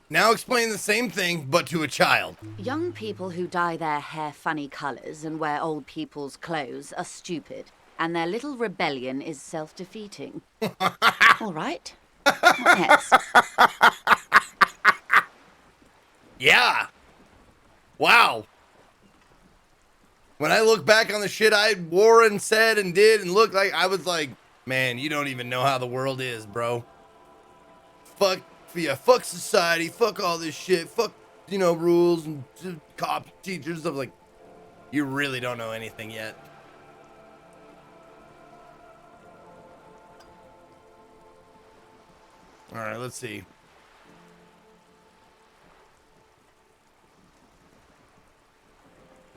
Now explain the same thing, but to a child. Young people who dye their hair funny colors and wear old people's clothes are stupid, and their little rebellion is self-defeating. All right. What next? Yeah. Wow. When I look back on the shit I wore and said and did and looked like, I was like, man, you don't even know how the world is, bro. Fuck, yeah, fuck society, fuck all this shit, fuck, rules and cops, teachers, stuff like, you really don't know anything yet. All right, let's see.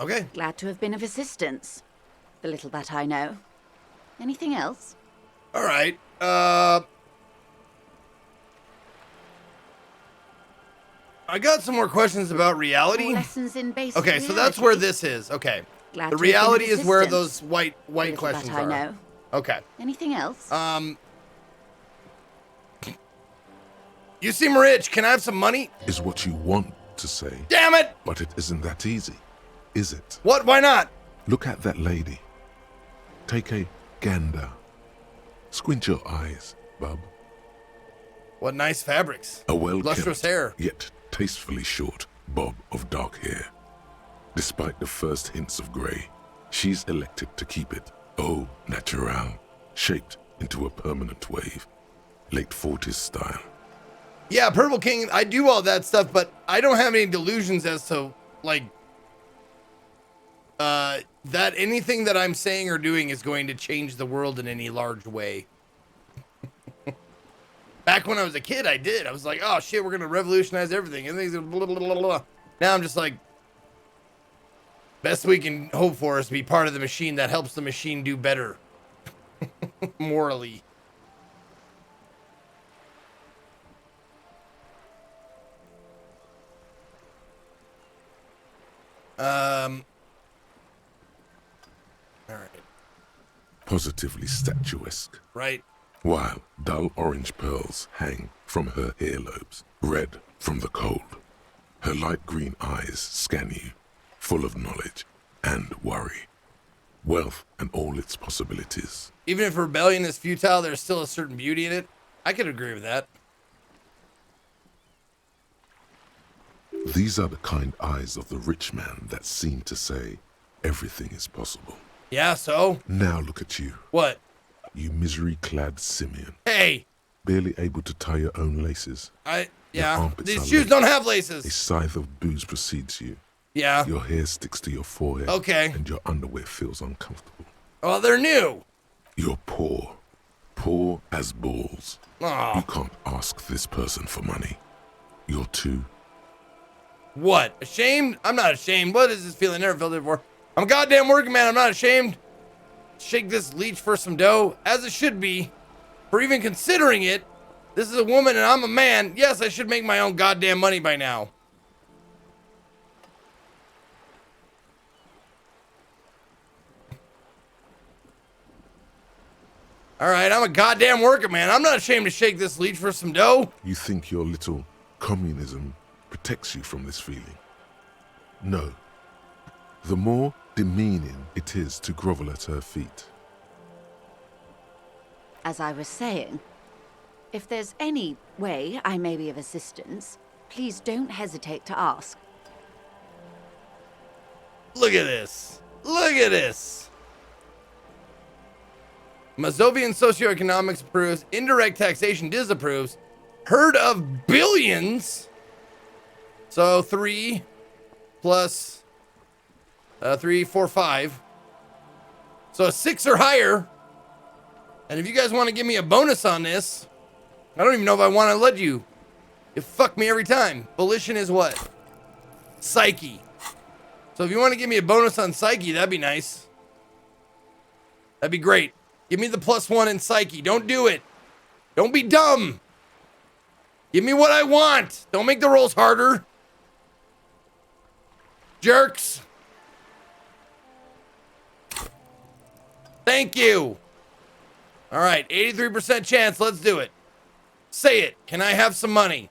Okay. Glad to have been of assistance. The little that I know. Anything else? All right. I got some more questions about reality. More lessons in basic Okay, so reality. that's where this is. Okay. Glad The to have been of reality is where assistance. those white The little questions that I are. know. Okay. Anything else? You seem rich. Can I have some money? Is what you want to say, Damn it! but it isn't that easy, is it? What? Why not? Look at that lady. Take a gander. Squint your eyes, bub. What nice fabrics. A Lustrous hair. yet tastefully short bob of dark hair. Despite the first hints of grey, she's elected to keep it au naturel, shaped into a permanent wave. Late 40s style. Yeah, Purple King, I do all that stuff, but I don't have any delusions as to, that anything that I'm saying or doing is going to change the world in any large way. Back when I was a kid, I did. I was like, oh shit, we're gonna revolutionize everything. Everything's blah, blah, blah, blah, blah. Now I'm just like, best we can hope for is to be part of the machine that helps the machine do better. Morally. All right. Positively statuesque. Right. While dull orange pearls hang from her earlobes, red from the cold. Her light green eyes scan you, full of knowledge and worry. Wealth and all its possibilities. Even if rebellion is futile, there's still a certain beauty in it. I could agree with that. These are the kind eyes of the rich man that seem to say, everything is possible. Yeah, so? Now look at you. What? You misery-clad simian. Hey! Barely able to tie your own laces. Yeah. These shoes don't have A laces. scythe of booze precedes you. Yeah. Your hair sticks to your forehead. Okay. And your underwear feels uncomfortable. Well, they're new. You're poor. Poor as balls. Oh. You can't ask this person for money. You're too... What? Ashamed? I'm not ashamed. What is this feeling? Never felt it before. I'm a goddamn working man. I'm not ashamed. Shake this leech for some dough, as it should be. For even considering it, this is a woman and I'm a man. Yes, I should make my own goddamn money by now. All right, I'm a goddamn working man. I'm not ashamed to shake this leech for some dough. You think your little communism protects you from this feeling? No. The more demeaning it is to grovel at her feet. As I was saying, if there's any way I may be of assistance, please don't hesitate to ask. Look at this. Look at this. Mazovian socioeconomics approves. Indirect taxation disapproves. Herd of billions. So 3 plus 3, 4, 5. So a 6 or higher. And if you guys want to give me a bonus on this, I don't even know if I want to let you. You fuck me every time. Volition is what? Psyche. So if you want to give me a bonus on Psyche, that'd be nice. That'd be great. Give me the +1 in Psyche. Don't do it. Don't be dumb. Give me what I want. Don't make the rolls harder. Jerks. Thank you. All right, 83% chance. Let's do it. Say it. Can I have some money?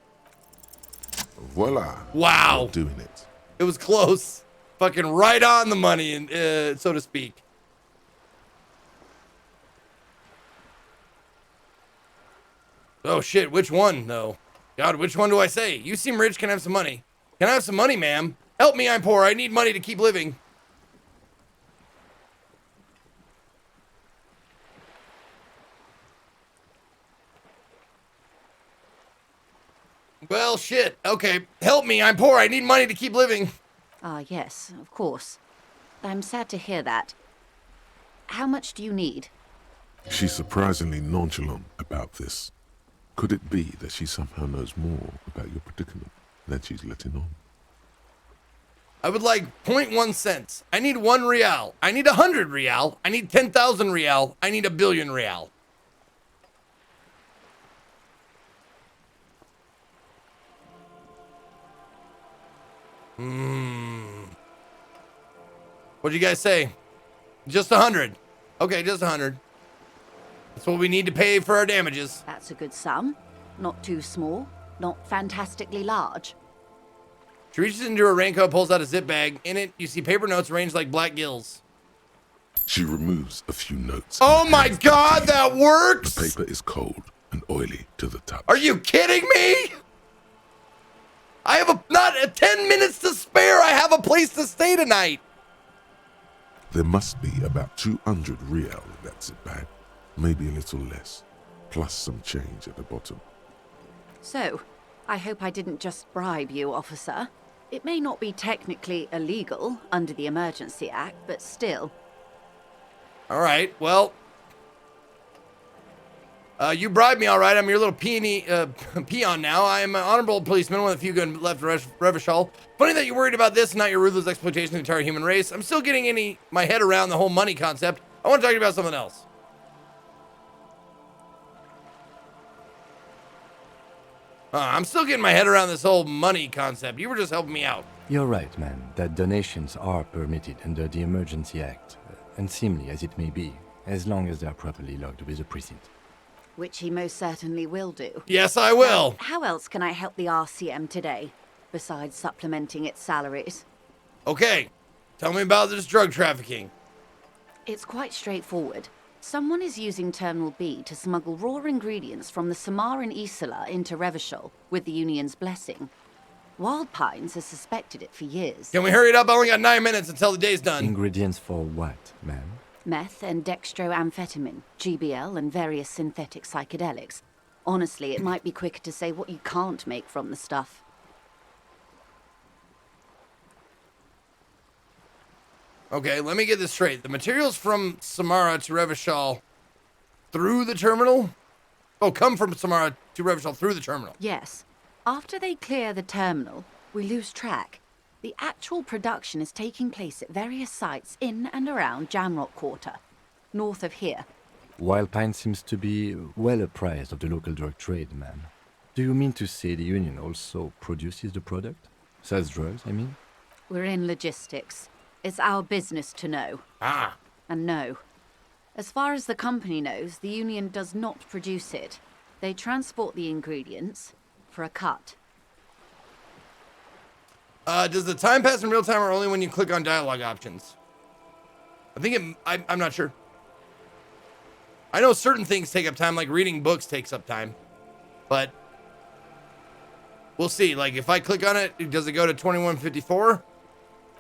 Voila. Wow. You're doing it. It was close. Fucking right on the money, so to speak. Oh shit, which one though? God, which one do I say? You seem rich, can I have some money? Can I have some money, ma'am? Help me, I'm poor. I need money to keep living. Well, shit. Okay, help me. I'm poor. I need money to keep living. Ah, yes, of course. I'm sad to hear that. How much do you need? She's surprisingly nonchalant about this. Could it be that she somehow knows more about your predicament than she's letting on? I would like 0.1 cents. I need 1 real. I need 100 real. I need 10,000 real. I need 1 billion real. What'd you guys say? Just 100. Okay, just 100. That's what we need to pay for our damages. That's a good sum. Not too small, not fantastically large. She reaches into her raincoat, pulls out a zip bag. In it, you see paper notes arranged like black gills. She removes a few notes. Oh my god, that works! The paper is cold and oily to the touch. Are you kidding me? I have not 10 minutes to spare. I have a place to stay tonight. There must be about 200 real in that zip bag. Maybe a little less. Plus some change at the bottom. So, I hope I didn't just bribe you, officer. It may not be technically illegal under the Emergency Act, but still. All right, well, you bribed me, all right. I'm your little peon now. I am an honorable policeman, one of the few good left in Revachol. Funny that you're worried about this, not your ruthless exploitation of the entire human race. I'm still getting my head around the whole money concept. I want to talk to you about something else. I'm still getting my head around this whole money concept. You were just helping me out. You're right, man, that donations are permitted under the Emergency Act, unseemly as it may be, as long as they are properly logged with the precinct. Which he most certainly will do. Yes, I will. How else can I help the RCM today, besides supplementing its salaries? Okay, tell me about this drug trafficking. It's quite straightforward. Someone is using Terminal B to smuggle raw ingredients from the Samar and Isola into Revachol with the Union's blessing. Wild Pines has suspected it for years. Can we hurry it up? I only got 9 minutes until the day's done. Ingredients for what, ma'am? Meth and dextroamphetamine, GBL, and various synthetic psychedelics. Honestly, it might be quicker to say what you can't make from the stuff. Okay, let me get this straight. The materials from Samara to Revachol through the terminal? Oh, come from Samara to Revachol through the terminal. Yes. After they clear the terminal, we lose track. The actual production is taking place at various sites in and around Jamrock Quarter, north of here. Wild Pine seems to be well apprised of the local drug trade, ma'am. Do you mean to say the Union also produces the product? Sells drugs, I mean? We're in logistics. It's our business to know. Ah. And no. As far as the company knows, the Union does not produce it. They transport the ingredients for a cut. Does the time pass in real time or only when you click on dialogue options? I'm not sure. I know certain things take up time, like reading books takes up time. But we'll see. Like, if I click on it, does it go to 2154?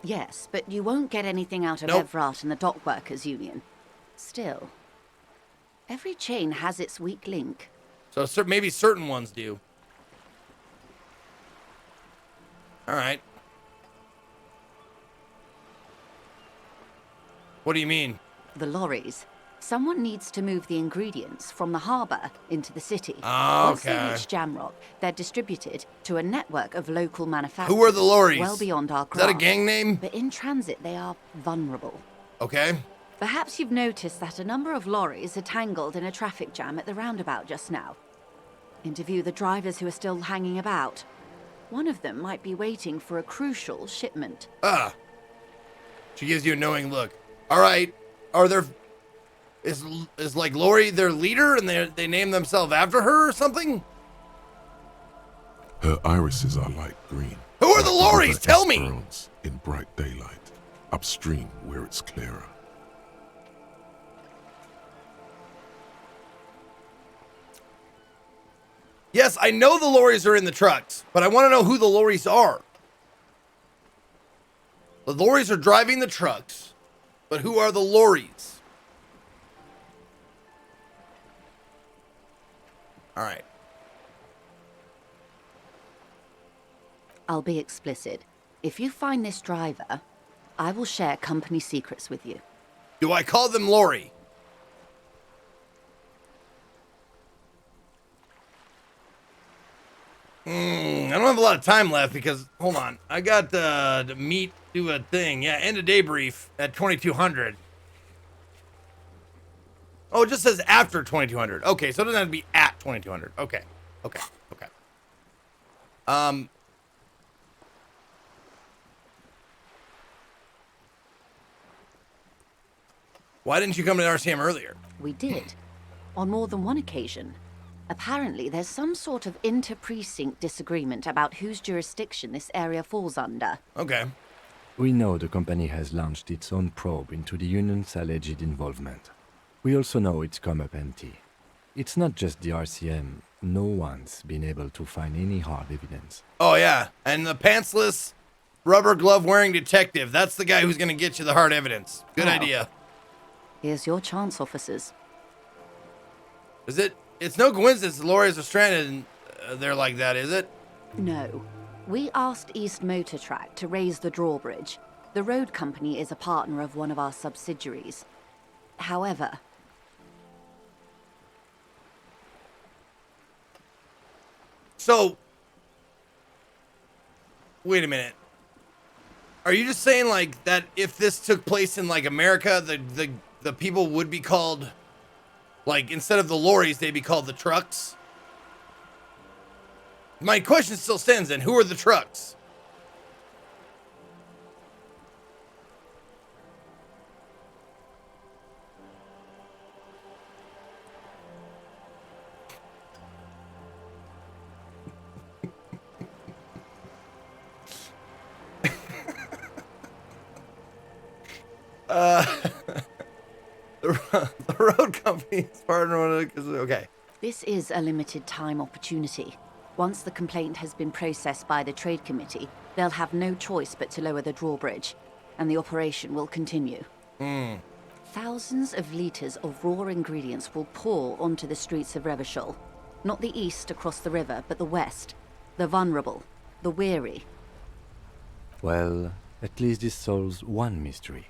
Yes, but you won't get anything out of Nope. Evrat and the Dock Workers Union. Still, every chain has its weak link. So maybe certain ones do. All right. What do you mean? The lorries. Someone needs to move the ingredients from the harbour into the city. Oh, Once they okay. reach Jamrock, they're distributed to a network of local manufacturers. Who are the lorries? Well beyond our Is that a grasp. gang name? But in transit, they are vulnerable. Okay. Perhaps you've noticed that a number of lorries are tangled in a traffic jam at the roundabout just now. Interview the drivers who are still hanging about. One of them might be waiting for a crucial shipment. She gives you a knowing look. All right. Is like Lori their leader and they name themselves after her or something? Her irises are light green. Who are the like lorries? river Tell me! Esperance in bright daylight, upstream where it's clearer. Yes, I know the lorries are in the trucks, but I want to know who the lorries are. The lorries are driving the trucks, but who are the lorries? All right. I'll be explicit. If you find this driver, I will share company secrets with you. Do I call them Lori? I don't have a lot of time left because, hold on, I got to do a thing. Yeah, end of day brief at 2200. Oh, it just says after 2200. Okay, so it doesn't have to be at 2200. Okay. Why didn't you come to RCM earlier? We did. On more than one occasion. Apparently, there's some sort of inter-precinct disagreement about whose jurisdiction this area falls under. Okay. We know the company has launched its own probe into the Union's alleged involvement. We also know it's come up empty. It's not just the RCM. No one's been able to find any hard evidence. Oh, yeah. And the pantsless, rubber glove wearing detective. That's the guy who's going to get you the hard evidence. Good Well. idea. Here's your chance, officers. It's no coincidence the lorries are stranded and they're like that, is it? No. We asked East Motor Track to raise the drawbridge. The road company is a partner of one of our subsidiaries. However... So... Wait a minute. Are you just saying, like, that if this took place in, like, America, the people would be called... Like, instead of the lorries, they'd be called the trucks? My question still stands then. Who are the trucks? The road company is partner. Okay. This is a limited time opportunity. Once the complaint has been processed by the trade committee, they'll have no choice but to lower the drawbridge, and the operation will continue. Thousands of litres of raw ingredients will pour onto the streets of Revachol. Not the east across the river, but the west. The vulnerable, the weary. Well, at least this solves one mystery.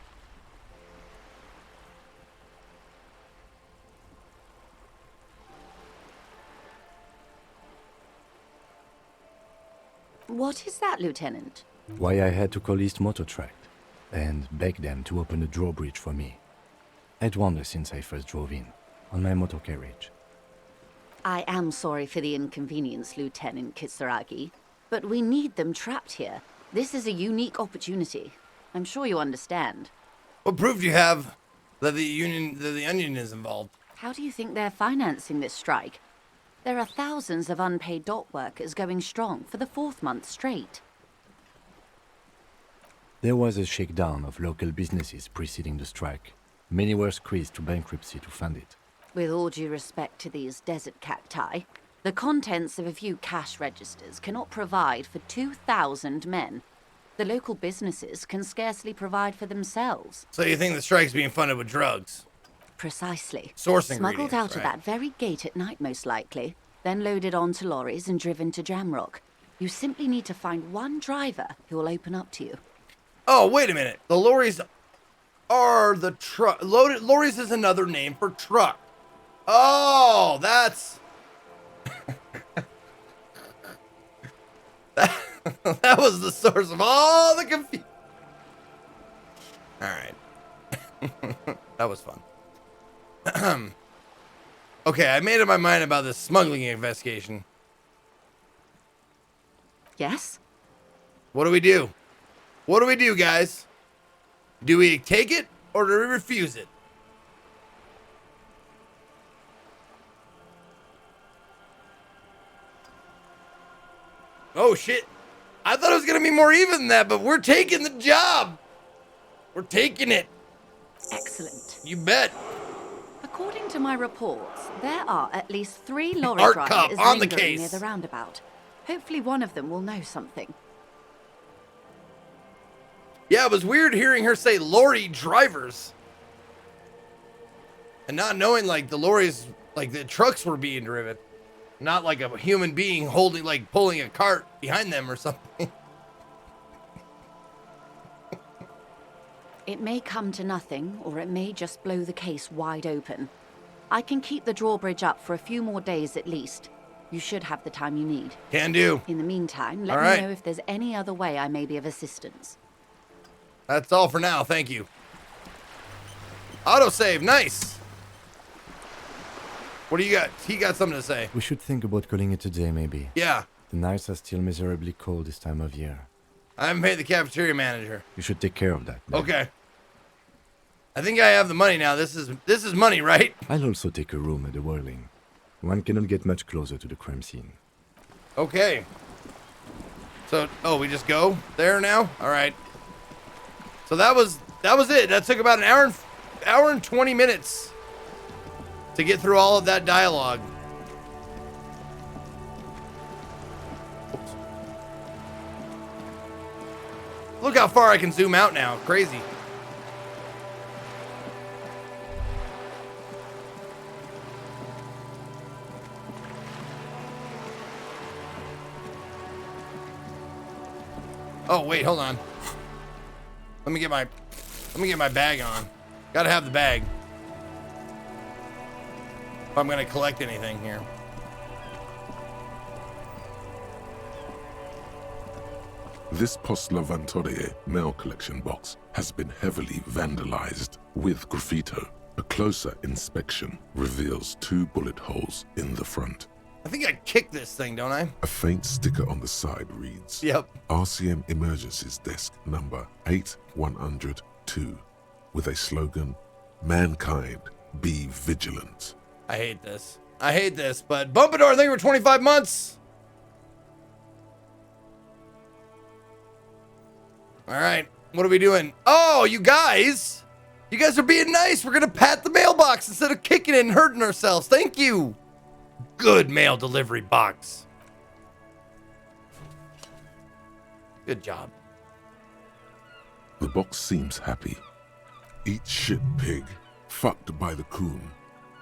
What is that, Lieutenant? Why I had to call East Motor Track and beg them to open the drawbridge for me. I'd wondered since I first drove in, on my motor carriage. I am sorry for the inconvenience, Lieutenant Kitsuragi, but we need them trapped here. This is a unique opportunity. I'm sure you understand. What proof do you have that the Onion is involved? How do you think they're financing this strike? There are thousands of unpaid dock workers going strong for the 4th month straight. There was a shakedown of local businesses preceding the strike. Many were squeezed to bankruptcy to fund it. With all due respect to these desert cacti, the contents of a few cash registers cannot provide for 2,000 men. The local businesses can scarcely provide for themselves. So you think the strike's being funded with drugs? Precisely. Source Smuggled ingredients, out of right. that very gate at night, most likely, then loaded onto lorries and driven to Jamrock. You simply need to find one driver who will open up to you. Oh, wait a minute. The lorries are the truck. Loaded lorries is another name for truck. Oh, that's... that was the source of all the confusion. All right. That was fun. Okay, I made up my mind about this smuggling investigation. Yes? What do we do? What do we do, guys? Do we take it or do we refuse it? Oh, shit. I thought it was going to be more even than that, but we're taking the job. We're taking it. Excellent. You bet. According to my reports, there are at least 3 lorry Art drivers cop on the lingering near case. the roundabout. Hopefully one of them will know something. Yeah, it was weird hearing her say lorry drivers. And not knowing, like, the lorries, like, the trucks were being driven. Not like a human being holding, like, pulling a cart behind them or something. It may come to nothing, or it may just blow the case wide open. I can keep the drawbridge up for a few more days at least. You should have the time you need. Can do. In the meantime, let All me right. know if there's any other way I may be of assistance. That's all for now. Thank you. Autosave. Nice. What do you got? He got something to say. We should think about calling it a day, maybe. Yeah. The nights are still miserably cold this time of year. I haven't paid the cafeteria manager. You should take care of that. man. Okay. I think I have the money now. This is money, right? I'll also take a room at the Whirling. One cannot get much closer to the crime scene. Okay. So, oh, we just go there now? All right. So that was it. That took about an hour and 20 minutes to get through all of that dialogue. Oops. Look how far I can zoom out now. Crazy. Oh, wait, hold on. Let me get my bag on. Gotta have the bag. If I'm gonna collect anything here. This Post Lavantorie mail collection box has been heavily vandalized with graffito. A closer inspection reveals 2 bullet holes in the front. I think I kicked this thing, don't I? A faint sticker on the side reads, Yep. RCM Emergencies Desk number 8102, with a slogan, Mankind, be vigilant. I hate this. I hate this, but Bumpador, thank you for 25 months. All right, what are we doing? Oh, you guys are being nice. We're gonna pat the mailbox instead of kicking it and hurting ourselves. Thank you. Good mail delivery box. Good job. The box seems happy. Eat shit pig, fucked by the coon,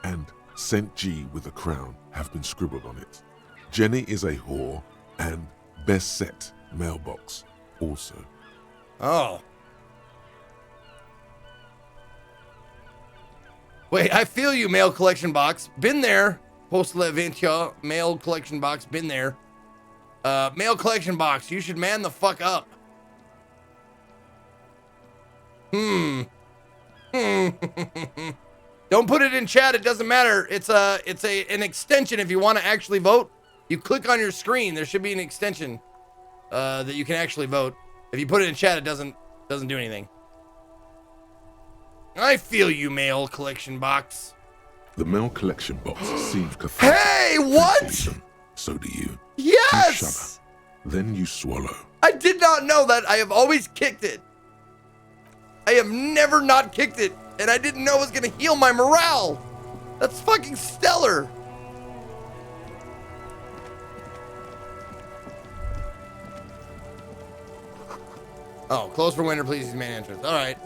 and St. G with a crown have been scribbled on it. Jenny is a whore, and best set mailbox also. Oh. Wait, I feel you, mail collection box. Been there. Post Leventia, mail collection box, been there. Mail collection box, you should man the fuck up. Don't put it in chat, it doesn't matter. It's an extension if you want to actually vote. You click on your screen, there should be an extension that you can actually vote. If you put it in chat, it doesn't do anything. I feel you, mail collection box. The mail collection box seems cathartic. Hey, what? So do you. Yes! You shudder. Then you swallow. I did not know that. I have always kicked it. I have never not kicked it. And I didn't know it was going to heal my morale. That's fucking stellar. Oh, close for winter, please use main entrance. All right.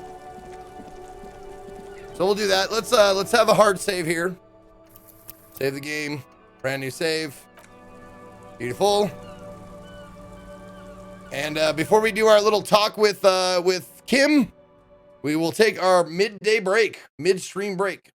So we'll do that. Let's have a hard save here. Save the game. Brand new save. Beautiful. And before we do our little talk with Kim, we will take our midstream break.